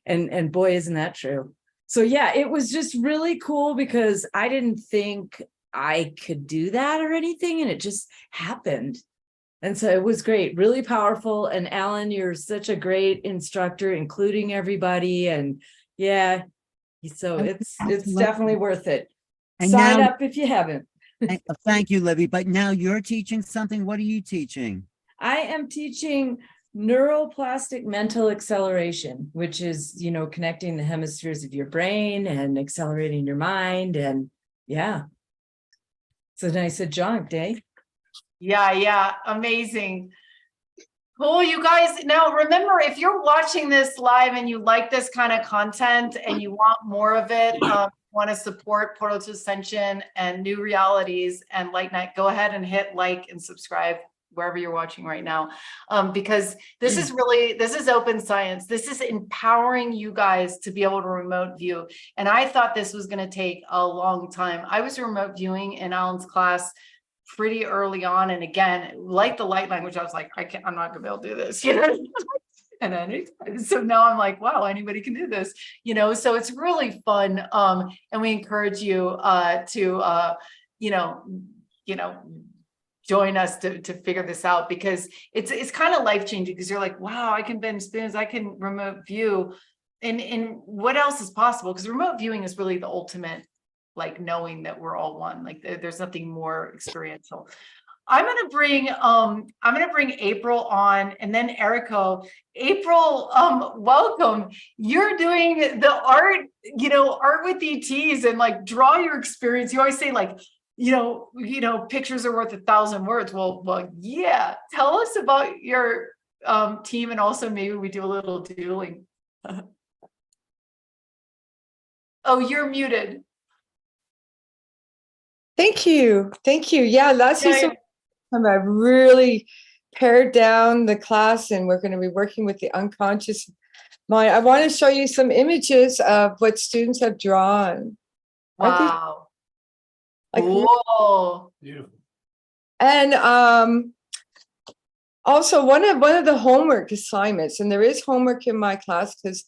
And boy, isn't that true? So yeah, it was just really cool because I didn't think I could do that or anything, and it just happened. And so it was great, really powerful. And Alan, you're such a great instructor, including everybody. And yeah, so it's definitely worth it. And Sign now- up if you haven't. Thank you, Libby. But now you're teaching something. What are you teaching? I am teaching neuroplastic mental acceleration, which is, connecting the hemispheres of your brain and accelerating your mind. And yeah, it's a nice adjunct, eh? Yeah, amazing. Cool, you guys. Now, remember, if you're watching this live and you like this kind of content and you want more of it, want to support Portal to Ascension and New Realities and Light Night, go ahead and hit like and subscribe wherever you're watching right now, because this is open science. This is empowering you guys to be able to remote view. And I thought this was going to take a long time. I was remote viewing in Alan's class pretty early on. And again, like the light language, I was like, I'm not gonna be able to do this, And then, so now I'm like, wow, anybody can do this, so it's really fun. And we encourage you to join us to figure this out, because it's kind of life-changing, because you're like, wow, I can bend spoons, I can remote view. And what else is possible? Because remote viewing is really the ultimate, like knowing that we're all one, like there's nothing more experiential. I'm going to bring April on, and then Erico. April, welcome. You're doing the art, art with ETs, and like draw your experience. You always say like, pictures are worth 1,000 words. Well, yeah. Tell us about your team, and also maybe we do a little dueling. Oh, you're muted. Thank you. Yeah, last year I really pared down the class, and we're going to be working with the unconscious mind. I want to show you some images of what students have drawn. Wow. Beautiful. And also one of the homework assignments, and there is homework in my class, because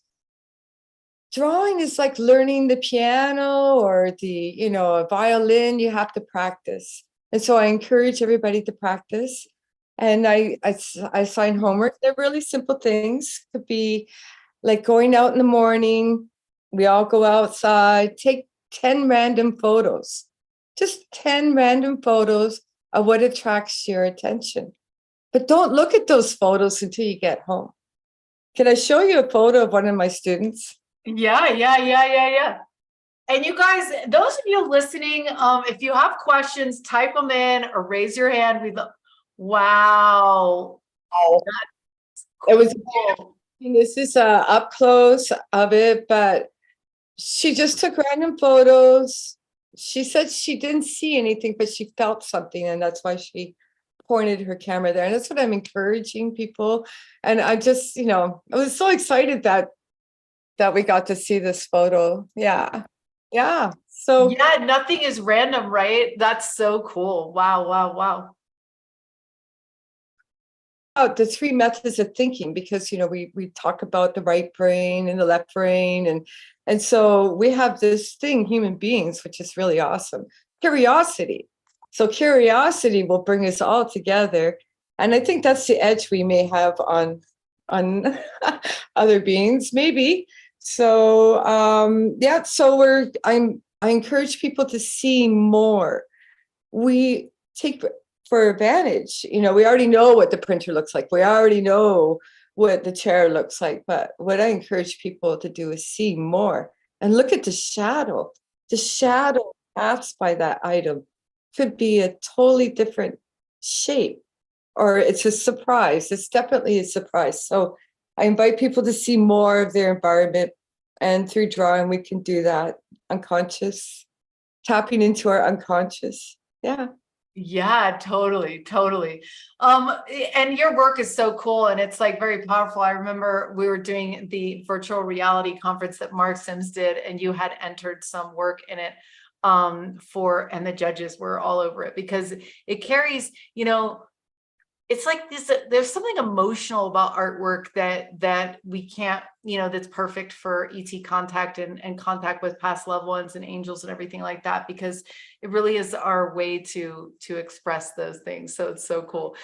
drawing is like learning the piano or the, a violin. You have to practice. And so I encourage everybody to practice. And I assign homework. They're really simple things. Could be like going out in the morning. We all go outside, take 10 random photos, just 10 random photos of what attracts your attention. But don't look at those photos until you get home. Can I show you a photo of one of my students? Yeah. And you guys, those of you listening, if you have questions, type them in or raise your hand. Wow. Oh, Cool. it was cool. This is up close of it, but she just took random photos. She said she didn't see anything, but she felt something, and that's why she pointed her camera there. And that's what I'm encouraging people. And I just, I was so excited that we got to see this photo. Yeah. So yeah, nothing is random, right? That's so cool. Wow. The 3 methods of thinking, because we talk about the right brain and the left brain, and so we have this thing, human beings, which is really awesome. Curiosity. So curiosity will bring us all together, and I think that's the edge we may have on other beings, maybe. So I encourage people to see more. We take for advantage, we already know what the printer looks like. We already know what the chair looks like. But what I encourage people to do is see more and look at the shadow. The shadow cast by that item could be a totally different shape, or it's a surprise. It's definitely a surprise. So I invite people to see more of their environment, and through drawing, we can do that. Unconscious tapping into our unconscious. Yeah. Yeah, totally, totally. And your work is so cool and it's like very powerful. I remember we were doing the virtual reality conference that Mark Sims did, and you had entered some work in it and the judges were all over it because it carries, you know, it's like this, there's something emotional about artwork that we can't, you know, that's perfect for ET contact and contact with past loved ones and angels and everything like that, because it really is our way to express those things. So it's so cool.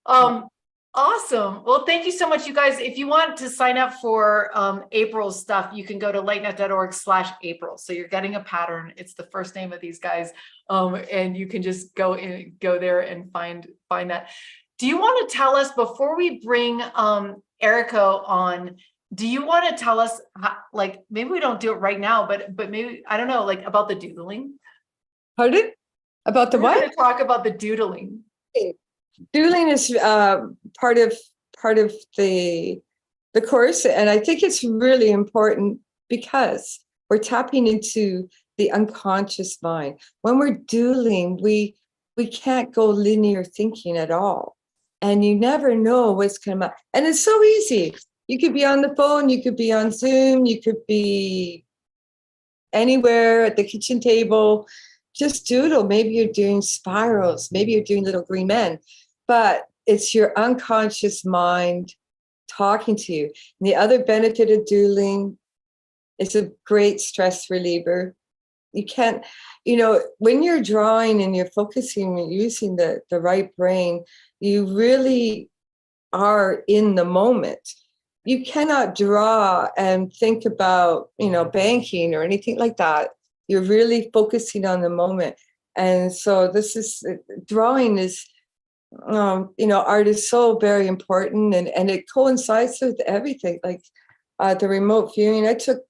Awesome. Well, thank you so much, you guys. If you want to sign up for April's stuff, you can go to lightnet.org/April. So you're getting a pattern. It's the first name of these guys. And you can just go there and find that. Do you want to tell us, before we bring Erico on, do you want to tell us, how, like, maybe we don't do it right now, but maybe, I don't know, like about the doodling? Pardon? About the We're what? going to talk about the doodling. Doodling is part of the course, and I think it's really important because we're tapping into the unconscious mind. When we're doodling, we can't go linear thinking at all. And you never know what's coming up. And it's so easy. You could be on the phone, you could be on Zoom, you could be anywhere at the kitchen table. Just doodle. Maybe you're doing spirals, maybe you're doing little green men, but it's your unconscious mind talking to you. And the other benefit of doodling, it's a great stress reliever. You can't, you know, when you're drawing and you're focusing and using the right brain, you really are in the moment. You cannot draw and think about, you know, banking or anything like that. You're really focusing on the moment. And so this is, drawing is, you know, art is so very important, and it coincides with everything. Like the remote viewing, I took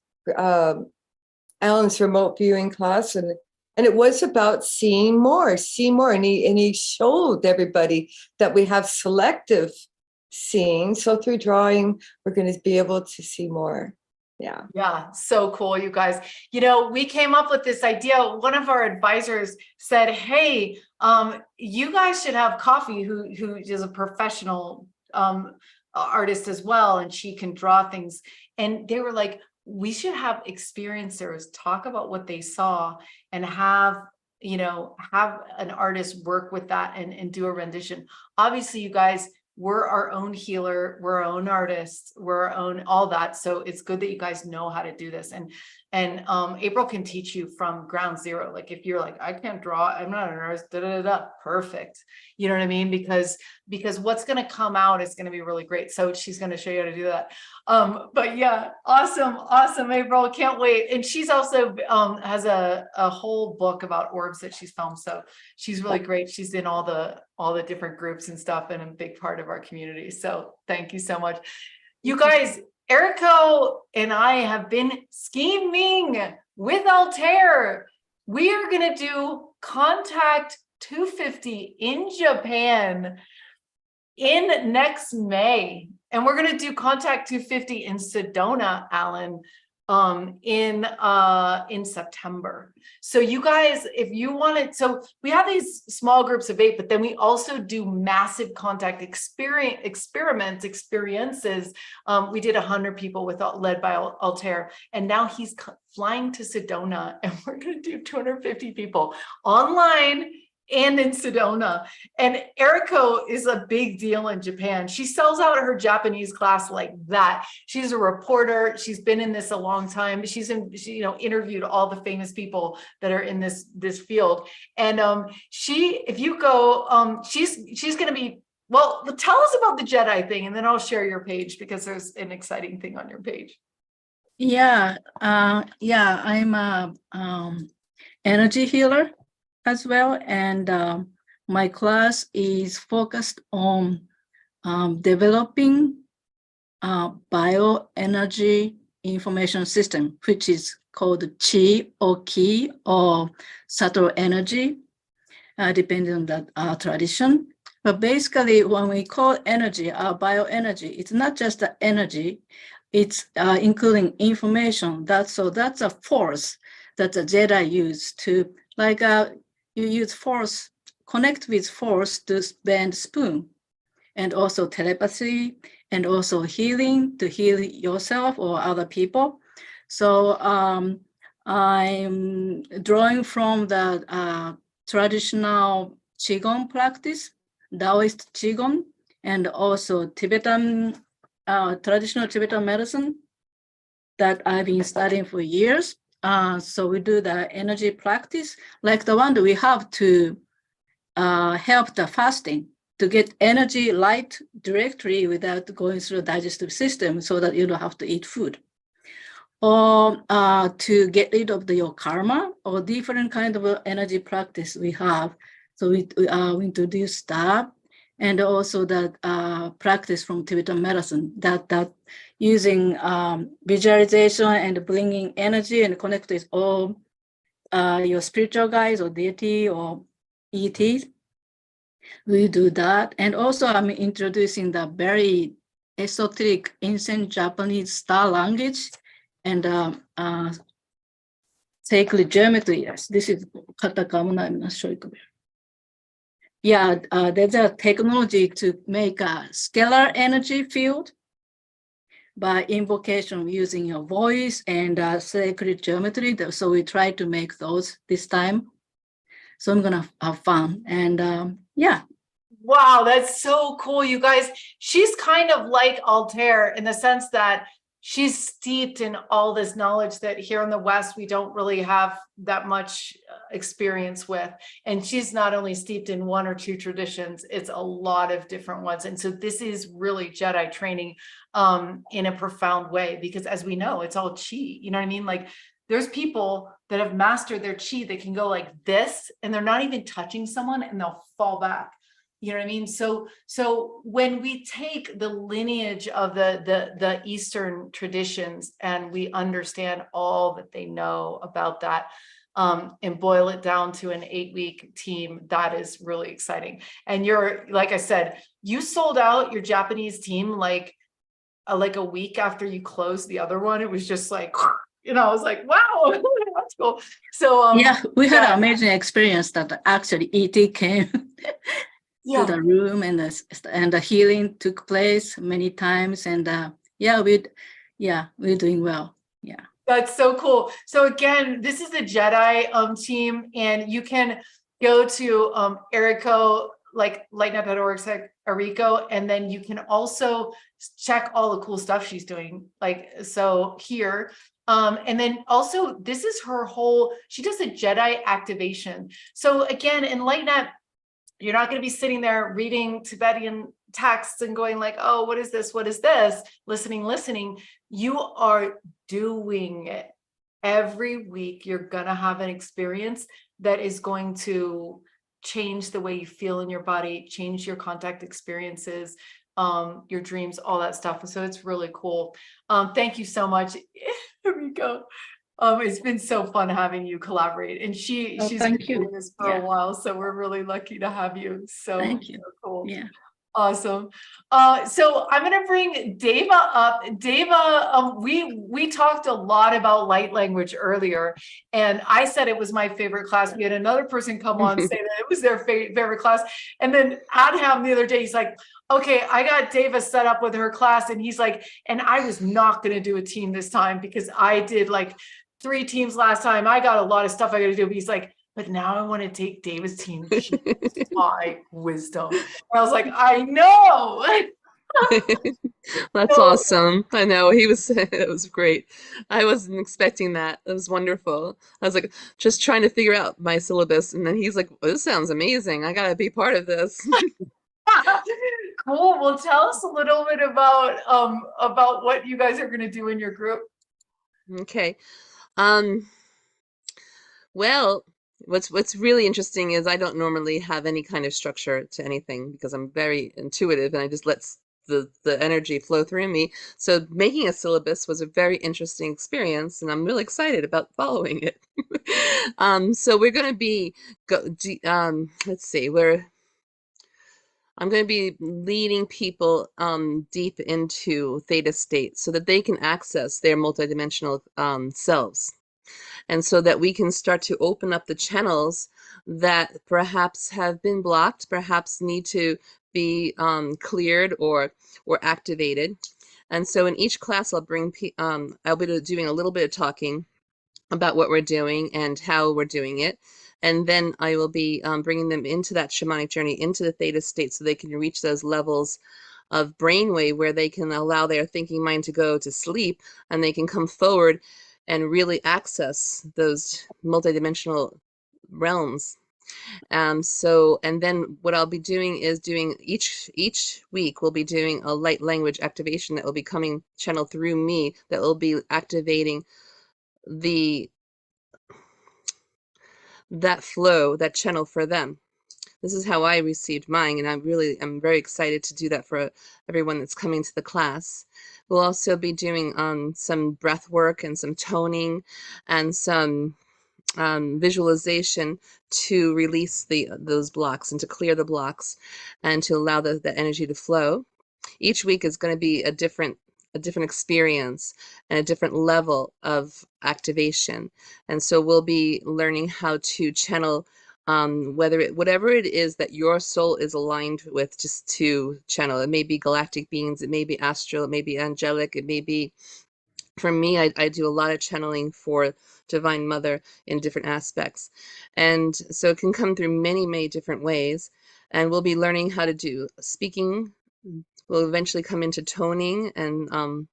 Alan's remote viewing class, and it was about seeing more, and he showed everybody that we have selective seeing. So through drawing, we're going to be able to see more. Yeah, so cool, you guys. You know, we came up with this idea. One of our advisors said, hey, you guys should have Coffee, who is a professional artist as well, and she can draw things. And they were like, we should have experiencers talk about what they saw and have an artist work with that and do a rendition. Obviously, you guys, we're our own healer, we're our own artists, we're our own all that. So it's good that you guys know how to do this. And April can teach you from ground zero. Like if you're like, I can't draw, I'm not an artist, perfect. You know what I mean? Because what's going to come out is going to be really great. So she's going to show you how to do that. But yeah, awesome, April. Can't wait. And she's also has a whole book about orbs that she's filmed. So she's really great. She's in all the different groups and stuff, and a big part of our community. So thank you so much. You guys, Erico and I have been scheming with Altair. We are going to do Contact 250 in Japan in next May. And we're going to do Contact 250 in Sedona, Alan, in September. So you guys, if you wanted, so we have these small groups of 8, but then we also do massive contact experiences. We did 100 people led by Altair, and now he's flying to Sedona, and we're going to do 250 people online and in Sedona. And Erico is a big deal in Japan. She sells out her Japanese class like that. She's a reporter. She's been in this a long time. She interviewed all the famous people that are in this field. And if you go, she's going to be, well, tell us about the Jedi thing, and then I'll share your page because there's an exciting thing on your page. Yeah, I'm a energy healer as well, and my class is focused on developing bioenergy information system, which is called Chi or Ki or subtle energy, depending on that tradition. But basically, when we call energy, our bioenergy, it's not just the energy, it's including information. That's a force that the Jedi use to like you use force, connect with force to bend spoon, and also telepathy, and also healing to heal yourself or other people. So I'm drawing from the traditional Qigong practice, Taoist Qigong, and also Tibetan, traditional Tibetan medicine that I've been studying for years. So we do the energy practice, like the one that we have to help the fasting, to get energy light directly without going through the digestive system so that you don't have to eat food. Or to get rid of your karma, or different kind of energy practice we have. So we introduce that, and also that practice from Tibetan medicine, that using visualization and bringing energy and connect with all your spiritual guides or deity or ETs. We do that. And also I'm introducing the very esoteric ancient Japanese star language and sacred geometry. Yes, this is katakana. I'm not sure. Yeah, there's a technology to make a scalar energy field by invocation using your voice and sacred geometry. So we try to make those this time. So I'm gonna have fun, and yeah. Wow, that's so cool, you guys. She's kind of like Altair in the sense that she's steeped in all this knowledge that here in the West, we don't really have that much experience with. And she's not only steeped in one or two traditions, it's a lot of different ones. And so this is really Jedi training in a profound way, because as we know, it's all chi, you know what I mean? Like there's people that have mastered their chi that can go like this, and they're not even touching someone and they'll fall back. You know what I mean? So when we take the lineage of the Eastern traditions and we understand all that they know about that, and boil it down to an 8-week team, that is really exciting. And you're, like I said, you sold out your Japanese team like a week after you closed the other one. It was just like, you know, I was like, wow, that's cool. So yeah, we had an amazing experience that actually ET came. To the room, and the healing took place many times, and we're doing well. Yeah, that's so cool. So again, this is the Jedi team, and you can go to Eriko, like lightnet.org/Eriko, and then you can also check all the cool stuff she's doing, like so here. And then also this is her whole, she does a Jedi activation. So again, in Lightnet, you're not going to be sitting there reading Tibetan texts and going like, oh, what is this? What is this? Listening. You are doing it. Every week, you're going to have an experience that is going to change the way you feel in your body, change your contact experiences, your dreams, all that stuff. So it's really cool. Thank you so much. Here we go. It's been so fun having you collaborate, and she's been doing this for a while, so we're really lucky to have you. So thank you. So cool. Yeah. Awesome. So I'm going to bring Deva up. Deva, we talked a lot about light language earlier, and I said it was my favorite class. We had another person come on say that it was their favorite class, and then Adham the other day, he's like, okay, I got Deva set up with her class, and he's like, and I was not going to do a team this time because I did like 3 teams last time. I got a lot of stuff I got to do. But he's like, but now I want to take David's team. She has my wisdom. And I was like, I know. That's awesome. I know it was great. I wasn't expecting that. It was wonderful. I was like just trying to figure out my syllabus, and then he's like, well, this sounds amazing. I gotta be part of this. Cool. Well, tell us a little bit about what you guys are going to do in your group. Okay. Well, what's really interesting is I don't normally have any kind of structure to anything because I'm very intuitive and I just let the energy flow through me. So making a syllabus was a very interesting experience, and I'm really excited about following it. So we're going to be let's see, I'm going to be leading people deep into theta state so that they can access their multidimensional selves. And so that we can start to open up the channels that perhaps have been blocked, perhaps need to be cleared or activated. And so in each class, I'll be doing a little bit of talking about what we're doing and how we're doing it. And then I will be bringing them into that shamanic journey, into the theta state, so they can reach those levels of brainwave where they can allow their thinking mind to go to sleep, and they can come forward and really access those multidimensional realms. And then what I'll be doing is each week we'll be doing a light language activation that will be coming channeled through me, that will be activating that flow, that channel for them. This is how I received mine, and I'm very excited to do that for everyone that's coming to the class. We'll also be doing some breath work and some toning and some visualization to release those blocks and to clear the blocks and to allow the energy to flow. Each week is going to be a different experience and a different level of activation. And so we'll be learning how to channel whatever it is that your soul is aligned with, just to channel. It may be galactic beings, it may be astral, it may be angelic, it may be, for me, I do a lot of channeling for Divine Mother in different aspects. And so it can come through many, many different ways. And we'll be learning how to do speaking. We'll eventually come into toning, and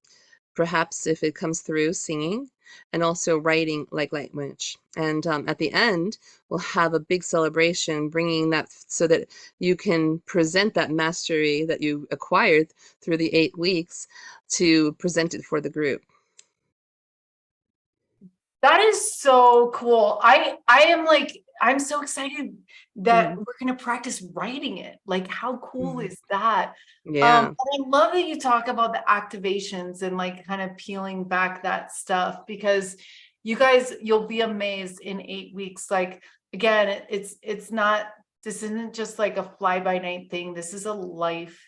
perhaps if it comes through, singing, and also writing like language. And at the end, we'll have a big celebration, bringing that so that you can present that mastery that you acquired through the 8 weeks, to present it for the group. That is so cool. I'm so excited that we're going to practice writing it. Like, how cool is that? Yeah. And I love that you talk about the activations and like kind of peeling back that stuff, because you guys, you'll be amazed in 8 weeks. Like, again, this isn't just like a fly by night thing. This is a life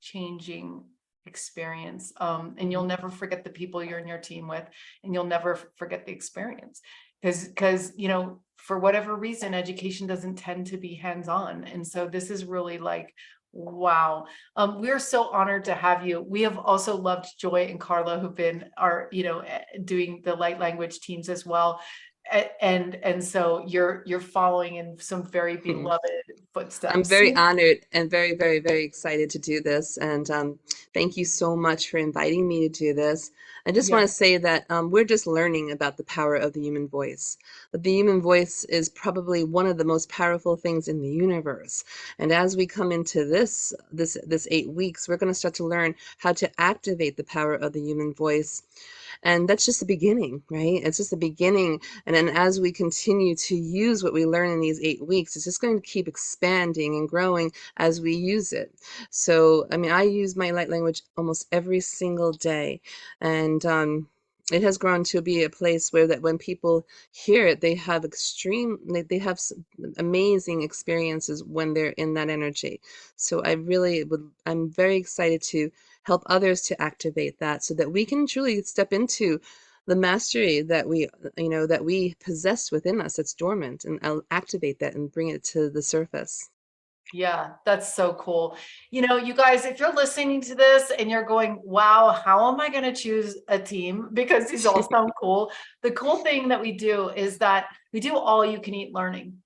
changing experience. And you'll never forget the people you're in your team with, and you'll never forget the experience, because for whatever reason, education doesn't tend to be hands-on. And so this is really like, wow. We're so honored to have you. We have also loved Joy and Carla, who've been doing the light language teams as well. And so you're following in some very beloved footsteps. I'm very honored and very, very, very excited to do this. And thank you so much for inviting me to do this. I just want to say that we're just learning about the power of the human voice. But the human voice is probably one of the most powerful things in the universe. And as we come into this 8 weeks, we're going to start to learn how to activate the power of the human voice. And that's just the beginning, right? It's just the beginning. And then as we continue to use what we learn in these 8 weeks, it's just going to keep expanding and growing as we use it. So, I mean, I use my light language almost every single day. And it has grown to be a place where that when people hear it, they have amazing experiences when they're in that energy. So I'm very excited to help others to activate that, so that we can truly step into the mastery that we possess within us, that's dormant, and activate that and bring it to the surface. Yeah, that's so cool. You guys, if you're listening to this and you're going, wow, how am I going to choose a team? Because these all sound cool. The cool thing that we do is that we do all you can eat learning.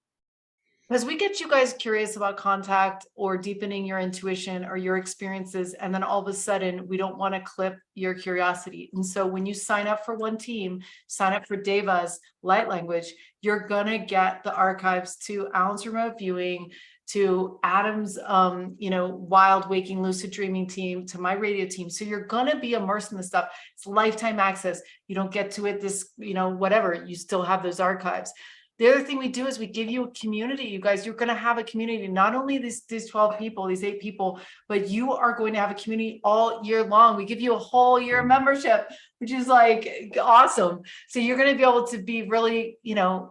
Because we get you guys curious about contact or deepening your intuition or your experiences, and then all of a sudden we don't want to clip your curiosity. And so when you sign up for one team, sign up for Deva's light language, you're gonna get the archives to Alan's remote viewing, to Adam's wild waking lucid dreaming team, to my radio team. So you're gonna be immersed in this stuff. It's lifetime access. You don't get to it whatever, you still have those archives. The other thing we do is we give you a community. You guys, you're going to have a community, not only these 12 people, these 8 people, but you are going to have a community all year long. We give you a whole year membership, which is like awesome. So you're going to be able to be really,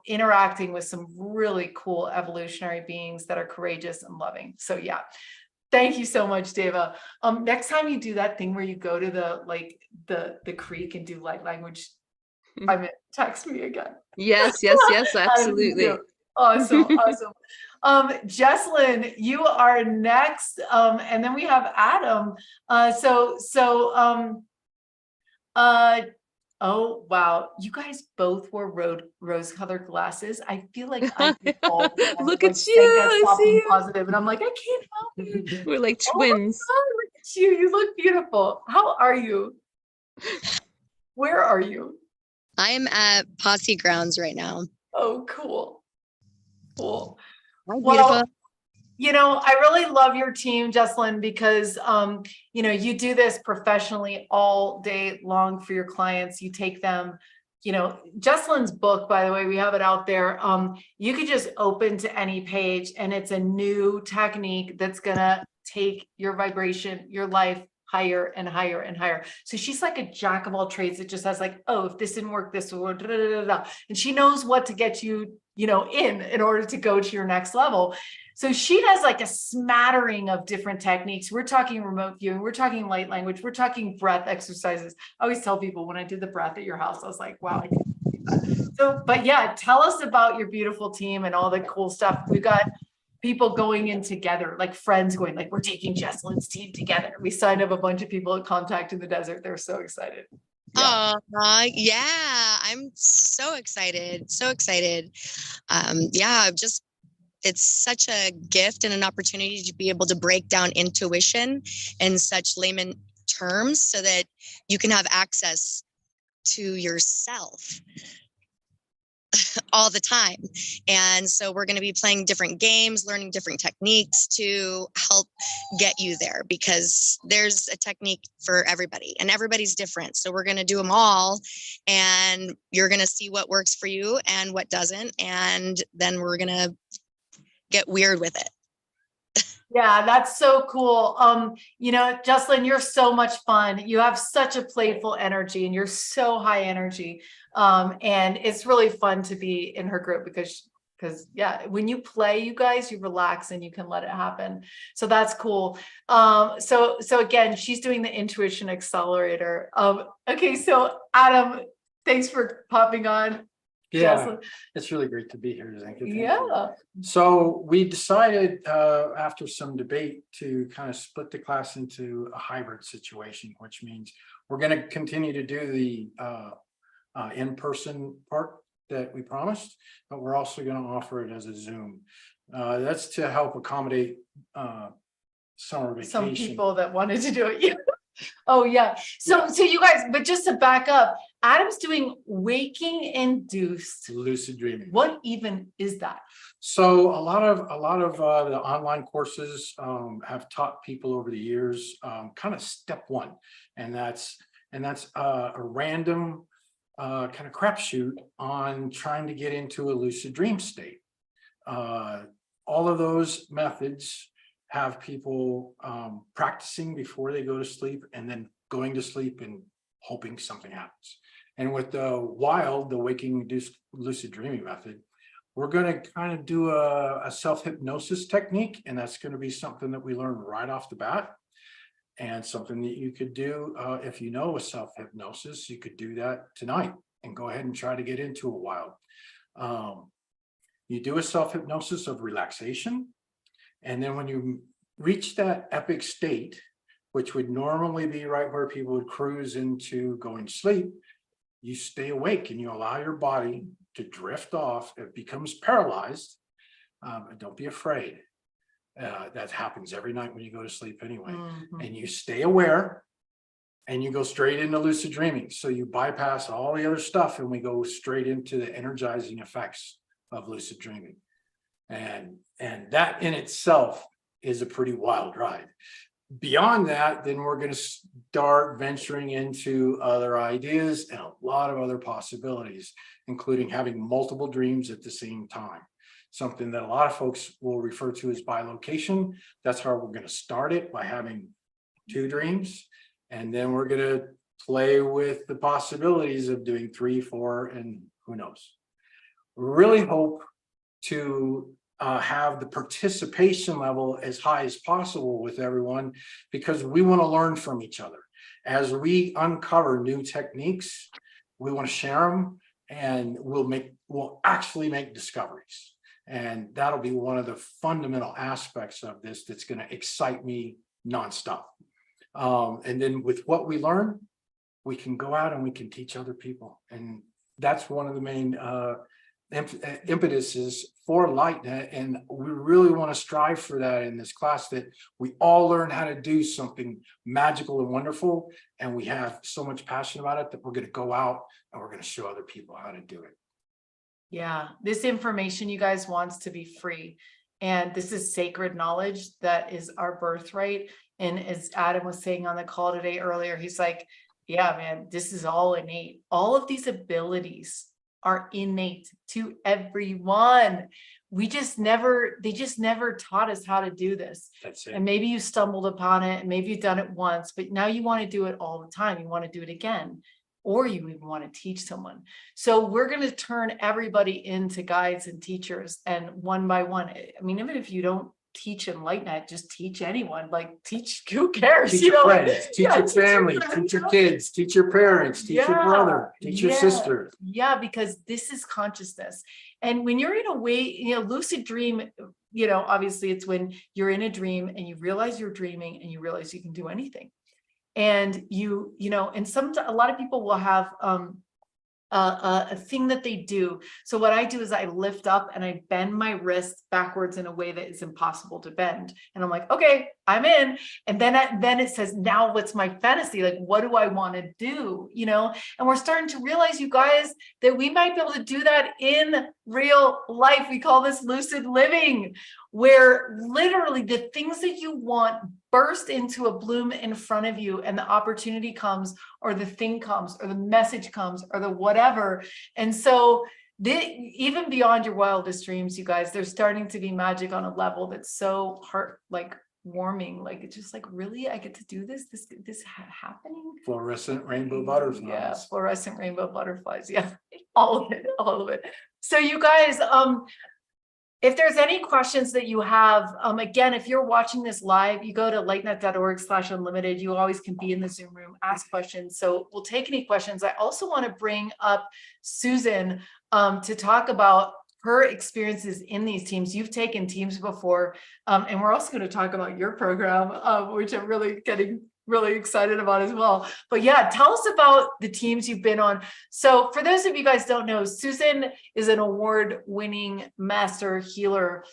interacting with some really cool evolutionary beings that are courageous and loving. So yeah. Thank you so much, Deva. Next time you do that thing where you go to the creek and do light language text me again. Yes, yes, yes, absolutely. Awesome, awesome. Jesslyn, you are next. And then we have Adam. Oh, wow. You guys both wore rose-colored glasses. I feel like I Look like at you, I stop see being you. positive, and I'm like, I can't help it. We're like Oh my twins. God, look at you. You look beautiful. How are you? Where are you? I am at Posse Grounds right now. Oh, cool. Cool. Hi, Well, beautiful. you know, I really love your team, Jesslyn, because, you know, you do this professionally all day long for your clients. You take them, you know, Jesslyn's book, by the way, we have it out there. You could just open to any page and it's a new technique that's going to take your vibration, your life higher and higher and higher. So she's like a jack of all trades. It just has like, oh, if this didn't work, this will work, and she knows what to get you, you know, in order to go to your next level. So she does like a smattering of different techniques. We're talking remote viewing, we're talking light language, we're talking breath exercises. I always tell people when I did the breath at your house, I was like, wow, I can do that. So, but yeah, tell us about your beautiful team and all the cool stuff. We've got people going in together, like friends going, like, we're taking Jesslyn's team together. We signed up a bunch of people at Contact in the Desert. They're so excited. Yeah. Yeah, I'm so excited. So excited. Yeah, it's such a gift and an opportunity to be able to break down intuition in such layman terms so that you can have access to yourself all the time. And so we're going to be playing different games, learning different techniques to help get you there, because there's a technique for everybody and everybody's different. So we're going to do them all, and you're going to see what works for you and what doesn't. And then we're going to get weird with it. Yeah, that's so cool. You know, Jesslyn, you're so much fun. You have such a playful energy and you're so high energy. And it's really fun to be in her group because yeah, when you play, you guys, you relax and you can let it happen. So that's cool. So again, she's doing the Intuition Accelerator. Okay, so Adam, thanks for popping on. Yeah, Jesslyn. it's really great to be here. Thank you. Yeah. So we decided after some debate to kind of split the class into a hybrid situation, which means we're going to continue to do the in-person part that we promised, but we're also going to offer it as a Zoom. That's to help accommodate summer vacation. Some people that wanted to do it. Yeah. Oh yeah. So you guys, but just to back up, Adam's doing waking induced lucid dreaming. What even is that? So a lot of the online courses have taught people over the years kind of step one, and that's a random kind of crapshoot on trying to get into a lucid dream state. All of those methods have people practicing before they go to sleep and then going to sleep and hoping something happens. And with the waking induced lucid dreaming method, we're going to kind of do a self-hypnosis technique, and that's going to be something that we learn right off the bat, and something that you could do if you know a self-hypnosis. You could do that tonight and go ahead and try to get into a wild. You do a self-hypnosis of relaxation, and then when you reach that epic state, which would normally be right where people would cruise into going to sleep, you stay awake and you allow your body to drift off. It becomes paralyzed. And don't be afraid. That happens every night when you go to sleep anyway. Mm-hmm. And you stay aware and you go straight into lucid dreaming. So you bypass all the other stuff and we go straight into the energizing effects of lucid dreaming. And that in itself is a pretty wild ride. Beyond that, then we're going to start venturing into other ideas and a lot of other possibilities, including having multiple dreams at the same time. Something that a lot of folks will refer to as bilocation. That's how we're going to start it, by having 2 dreams. And then we're going to play with the possibilities of doing 3, 4, and who knows. We really hope to have the participation level as high as possible with everyone, because we want to learn from each other. As we uncover new techniques, we want to share them, and we'll actually make discoveries. And that'll be one of the fundamental aspects of this that's going to excite me nonstop. And then with what we learn, we can go out and we can teach other people. And that's one of the main impetuses for LightNet. And we really want to strive for that in this class, that we all learn how to do something magical and wonderful. And we have so much passion about it that we're going to go out and we're going to show other people how to do it. Yeah, this information, you guys, wants to be free. And this is sacred knowledge that is our birthright. And as Adam was saying on the call today earlier, he's like, yeah, man, this is all innate. All of these abilities are innate to everyone. They just never taught us how to do this. That's it. And maybe you stumbled upon it, and maybe you've done it once, but now you want to do it all the time. You want to do it again, or you even want to teach someone. So we're going to turn everybody into guides and teachers, and one by one. I mean, even if you don't teach in LightNet, just teach anyone, like teach, who cares? Teach You your know, friends, teach your family, teach your kids, teach your parents, teach your brother, teach your sister. Yeah, because this is consciousness. And when you're in a way, you know, lucid dream, you know, obviously it's when you're in a dream and you realize you're dreaming and you realize you can do anything. And you know, and a lot of people will have a thing that they do. So what I do is I lift up and I bend my wrist backwards in a way that is impossible to bend. And I'm like, okay, I'm in. And then it says, now what's my fantasy? Like, what do I want to do? You know, and we're starting to realize, you guys, that we might be able to do that in real life. We call this lucid living, where literally the things that you want burst into a bloom in front of you, and the opportunity comes, or the thing comes, or the message comes, or the whatever. And so even beyond your wildest dreams, you guys, there's starting to be magic on a level that's so heart warming. Like, it's just like, really, I get to do this happening. Fluorescent rainbow butterflies. Yeah, fluorescent rainbow butterflies. Yeah, all of it. So you guys, if there's any questions that you have, again, if you're watching this live, you go to lightnet.org/unlimited. You always can be in the Zoom room, ask questions. So we'll take any questions. I also want to bring up Susan to talk about her experiences in these teams. You've taken teams before, and we're also going to talk about your program, which I'm really getting really excited about as well. But yeah, tell us about the teams you've been on. So for those of you guys don't know, Susan is an award-winning master healer.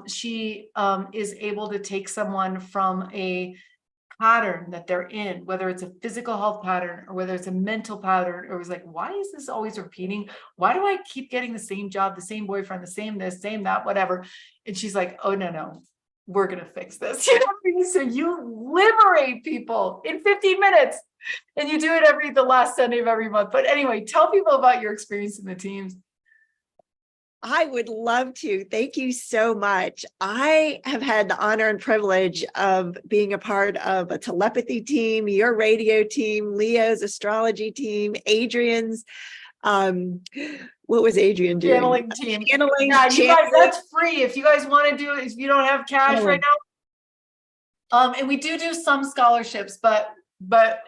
She is able to take someone from a pattern that they're in, whether it's a physical health pattern or whether it's a mental pattern, or it's like, why is this always repeating? Why do I keep getting the same job, the same boyfriend, the same this, same that, whatever? And she's like, oh, no. We're going to fix this. You know what I mean? So you liberate people in 15 minutes, and you do it the last Sunday of every month. But anyway, tell people about your experience in the teams. I would love to. Thank you so much. I have had the honor and privilege of being a part of a telepathy team, your radio team, Leo's astrology team, Adrian's. What was Adrian doing? Channeling team. Channeling, yeah, you guys, that's free. If you guys want to do it, if you don't have cash right now. And we do some scholarships, but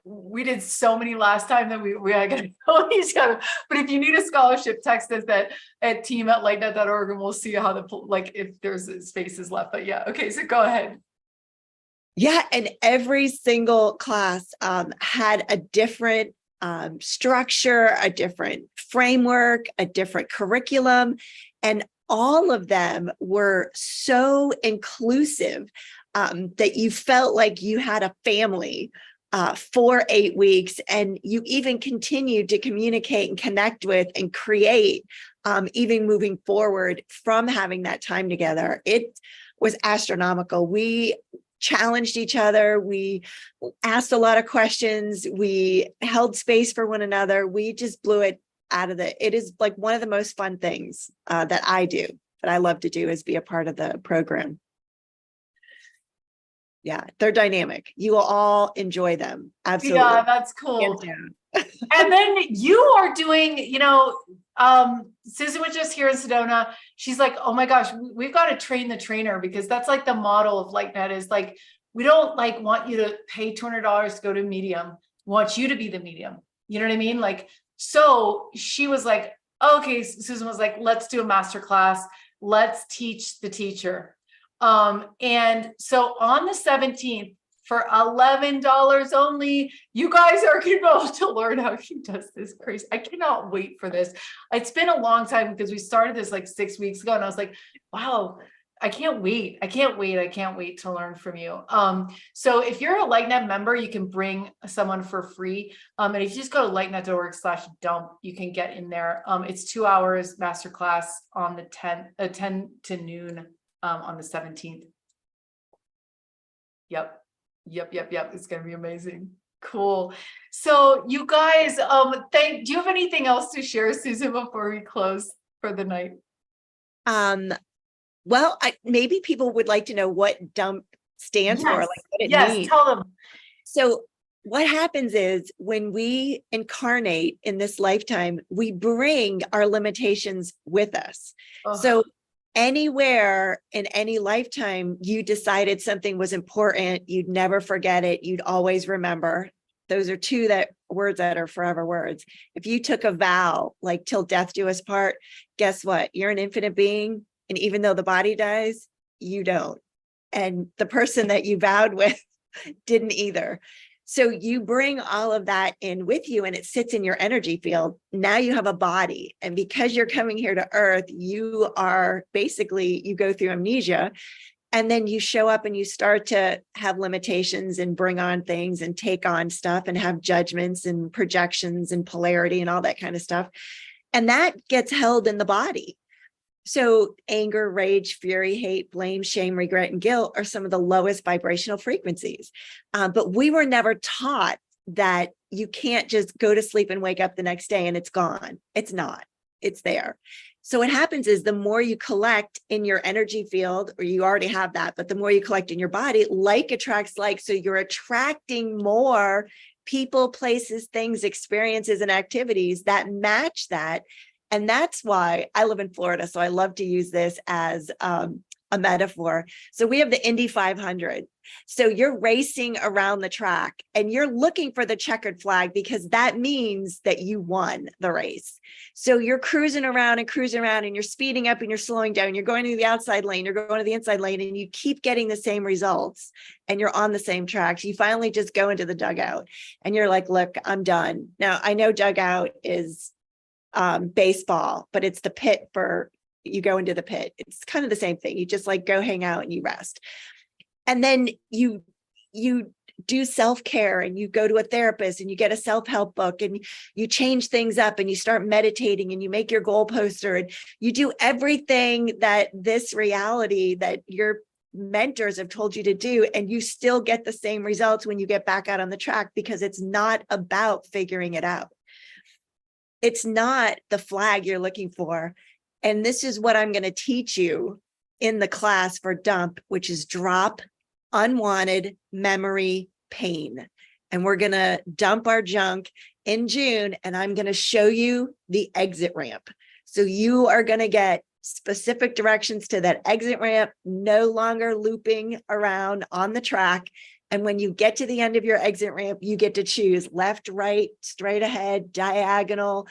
we did so many last time that we are going to go each other. But if you need a scholarship, text us at team@lightnet.org, and we'll see how if there's spaces left. But yeah, okay, so go ahead. Yeah, and every single class had a different structure, a different framework, a different curriculum, and all of them were so inclusive that you felt like you had a family for 8 weeks, and you even continued to communicate and connect with and create, even moving forward from having that time together. It was astronomical. We challenged each other. We asked a lot of questions. We held space for one another. We just blew it out of it is like one of the most fun things that I love to do, is be a part of the program. Yeah, they're dynamic. You will all enjoy them. Absolutely. Yeah, that's cool. And then you are doing, Susan was just here in Sedona. She's like, oh my gosh, we've got to train the trainer, because that's like the model of LightNet is like, we don't want you to pay $200 to go to a medium. We want you to be the medium. You know what I mean? Like, So she was like, okay, Susan was like, let's do a master class. Let's teach the teacher. And so on the 17th, for $11 only, you guys are going to be able to learn how she does this crazy. I cannot wait for this. It's been a long time because we started this like 6 weeks ago, and I was like, wow, I can't wait. I can't wait to learn from you. So if you're a LightNet member, you can bring someone for free. And if you just go to lightnet.org/dump, you can get in there. It's 2 hours masterclass on the 10 to noon on the 17th. Yep. It's going to be amazing. Cool. So you guys, do you have anything else to share, Susan, before we close for the night? Well, maybe people would like to know what dump stands for, like what it means. Tell them. So what happens is when we incarnate in this lifetime, we bring our limitations with us. Oh. So anywhere in any lifetime, you decided something was important, you'd never forget it, you'd always remember. Those are two words that are forever words. If you took a vow, like till death do us part, guess what? You're an infinite being. And even though the body dies, you don't. And the person that you vowed with didn't either. So you bring all of that in with you and it sits in your energy field. Now you have a body. And because you're coming here to Earth, you go through amnesia. And then you show up and you start to have limitations and bring on things and take on stuff and have judgments and projections and polarity and all that kind of stuff. And that gets held in the body. So anger, rage, fury, hate, blame, shame, regret, and guilt are some of the lowest vibrational frequencies. But we were never taught that you can't just go to sleep and wake up the next day and it's gone. It's not. It's there. So what happens is the more you collect in your energy field, or you already have that, but the more you collect in your body, like attracts like, so you're attracting more people, places, things, experiences, and activities that match that. And that's why I live in Florida. So I love to use this as a metaphor. So we have the Indy 500. So you're racing around the track and you're looking for the checkered flag because that means that you won the race. So you're cruising around and you're speeding up and you're slowing down. You're going to the outside lane, you're going to the inside lane, and you keep getting the same results and you're on the same tracks. You finally just go into the dugout and you're like, look, I'm done. Now I know dugout is baseball, but it's the pit for, you go into the pit. It's kind of the same thing. You just like go hang out and you rest. And then you do self-care and you go to a therapist and you get a self-help book and you change things up and you start meditating and you make your goal poster and you do everything that this reality that your mentors have told you to do, and you still get the same results when you get back out on the track, because it's not about figuring it out. It's not the flag you're looking for. And this is what I'm going to teach you in the class for dump, which is drop unwanted memory pain. And we're going to dump our junk in June, and I'm going to show you the exit ramp. So you are going to get specific directions to that exit ramp, no longer looping around on the track. And when you get to the end of your exit ramp, you get to choose left, right, straight ahead, diagonal,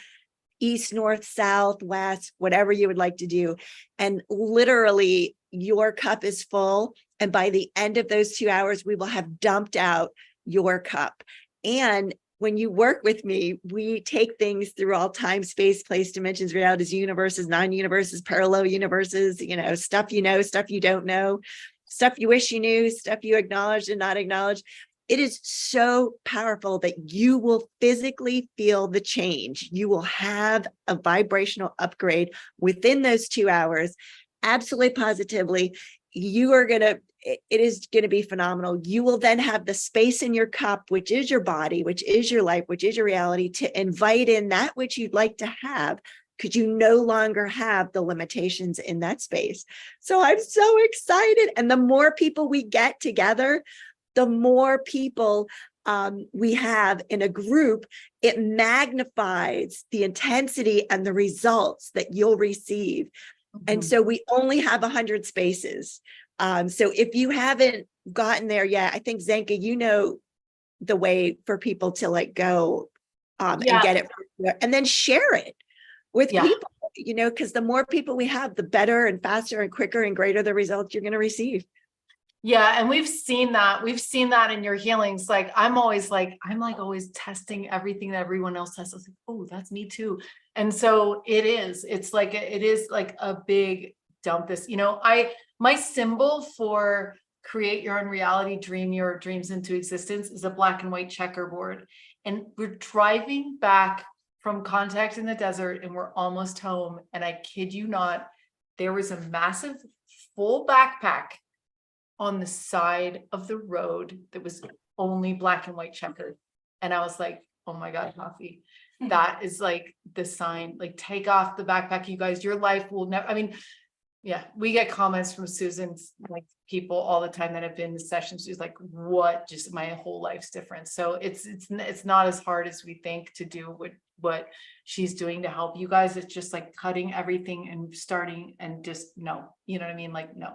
east, north, south, west, whatever you would like to do. And literally your cup is full. And by the end of those 2 hours, we will have dumped out your cup. And when you work with me, we take things through all time, space, place, dimensions, realities, universes, non-universes, parallel universes, stuff you don't know, stuff you wish you knew, stuff you acknowledged and not acknowledged. It is so powerful that you will physically feel the change. You will have a vibrational upgrade within those 2 hours. Absolutely, positively. It is going to be phenomenal. You will then have the space in your cup, which is your body, which is your life, which is your reality, to invite in that which you'd like to have, because you no longer have the limitations in that space. So I'm so excited. And the more people we get together, the more people we have in a group, it magnifies the intensity and the results that you'll receive. Mm-hmm. And so we only have 100 spaces. So if you haven't gotten there yet, I think Zenka, the way for people to go and get it for and then share it with Yeah. people, because the more people we have, the better and faster and quicker and greater the results you're going to receive. Yeah, and we've seen that. We've seen that in your healings. Like I'm always testing everything that everyone else has. I was like, oh, that's me too. And so it is like a big dump. My symbol for create your own reality, dream your dreams into existence is a black and white checkerboard. And we're driving back from contact in the desert and we're almost home. And I kid you not, there was a massive full backpack on the side of the road that was only black and white checkered. And I was like, oh my God, Coffee, that is like the sign, like take off the backpack, you guys, your life will never, yeah, we get comments from Susan's like people all the time that have been in sessions. She's like, what, just my whole life's different. So it's not as hard as we think to do what she's doing to help you guys. It's just like cutting everything and starting and just no, you know what I mean? Like, no.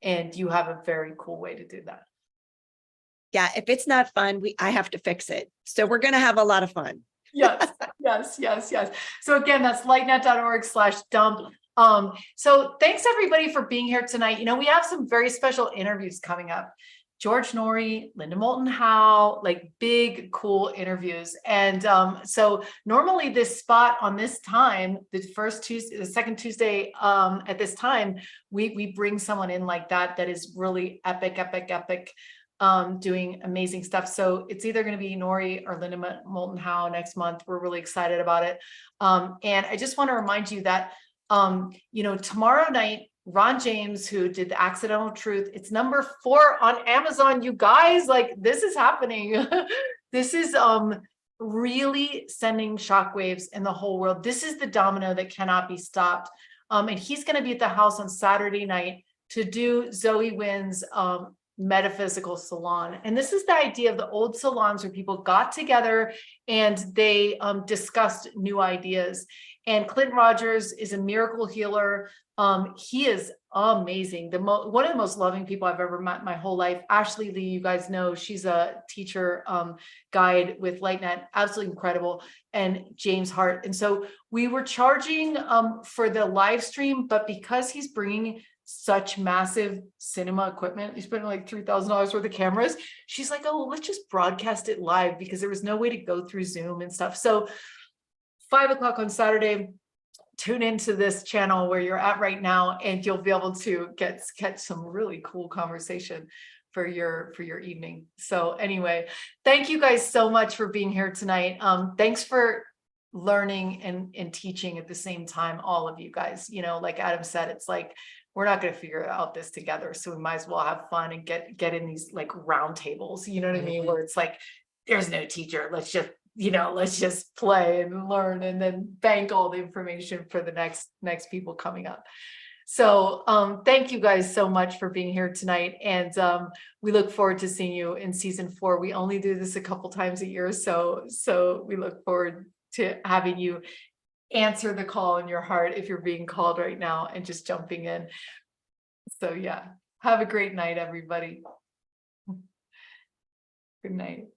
And you have a very cool way to do that. Yeah, if it's not fun, I have to fix it. So we're going to have a lot of fun. Yes. So again, that's lightnet.org/dump. So thanks everybody for being here tonight. We have some very special interviews coming up. George Norrie, Linda Moulton Howe, like big, cool interviews. And so normally this spot on this time, the second Tuesday at this time, we bring someone in like that is really epic, doing amazing stuff. So it's either going to be Norrie or Linda Moulton Howe next month. We're really excited about it. And I just want to remind you that, tomorrow night, Ron James, who did The Accidental Truth, it's number 4 on Amazon, you guys, like this is happening. This is really sending shockwaves in the whole world. This is the domino that cannot be stopped. And he's going to be at the house on Saturday night to do Zoe Wynn's metaphysical salon. And this is the idea of the old salons where people got together and they discussed new ideas. And Clinton Rogers is a miracle healer. He is amazing. One of the most loving people I've ever met in my whole life. Ashley Lee, you guys know, she's a teacher guide with LightNet, absolutely incredible. And James Hart. And so we were charging for the live stream, but because he's bringing such massive cinema equipment, he's spending like $3,000 worth of cameras. She's like, oh, let's just broadcast it live because there was no way to go through Zoom and stuff. So 5:00 on Saturday, tune into this channel where you're at right now, and you'll be able to catch some really cool conversation for your evening. So anyway, thank you guys so much for being here tonight. Thanks for learning and teaching at the same time, all of you guys. Like Adam said, it's like we're not going to figure out this together, so we might as well have fun and get in these like round tables, you know what I mean, where it's like there's no teacher, let's just play and learn and then bank all the information for the next people coming up. So thank you guys so much for being here tonight, and we look forward to seeing you in season 4. We only do this a couple times a year, so we look forward to having you answer the call in your heart if you're being called right now and just jumping in. So yeah, have a great night, everybody. Good night.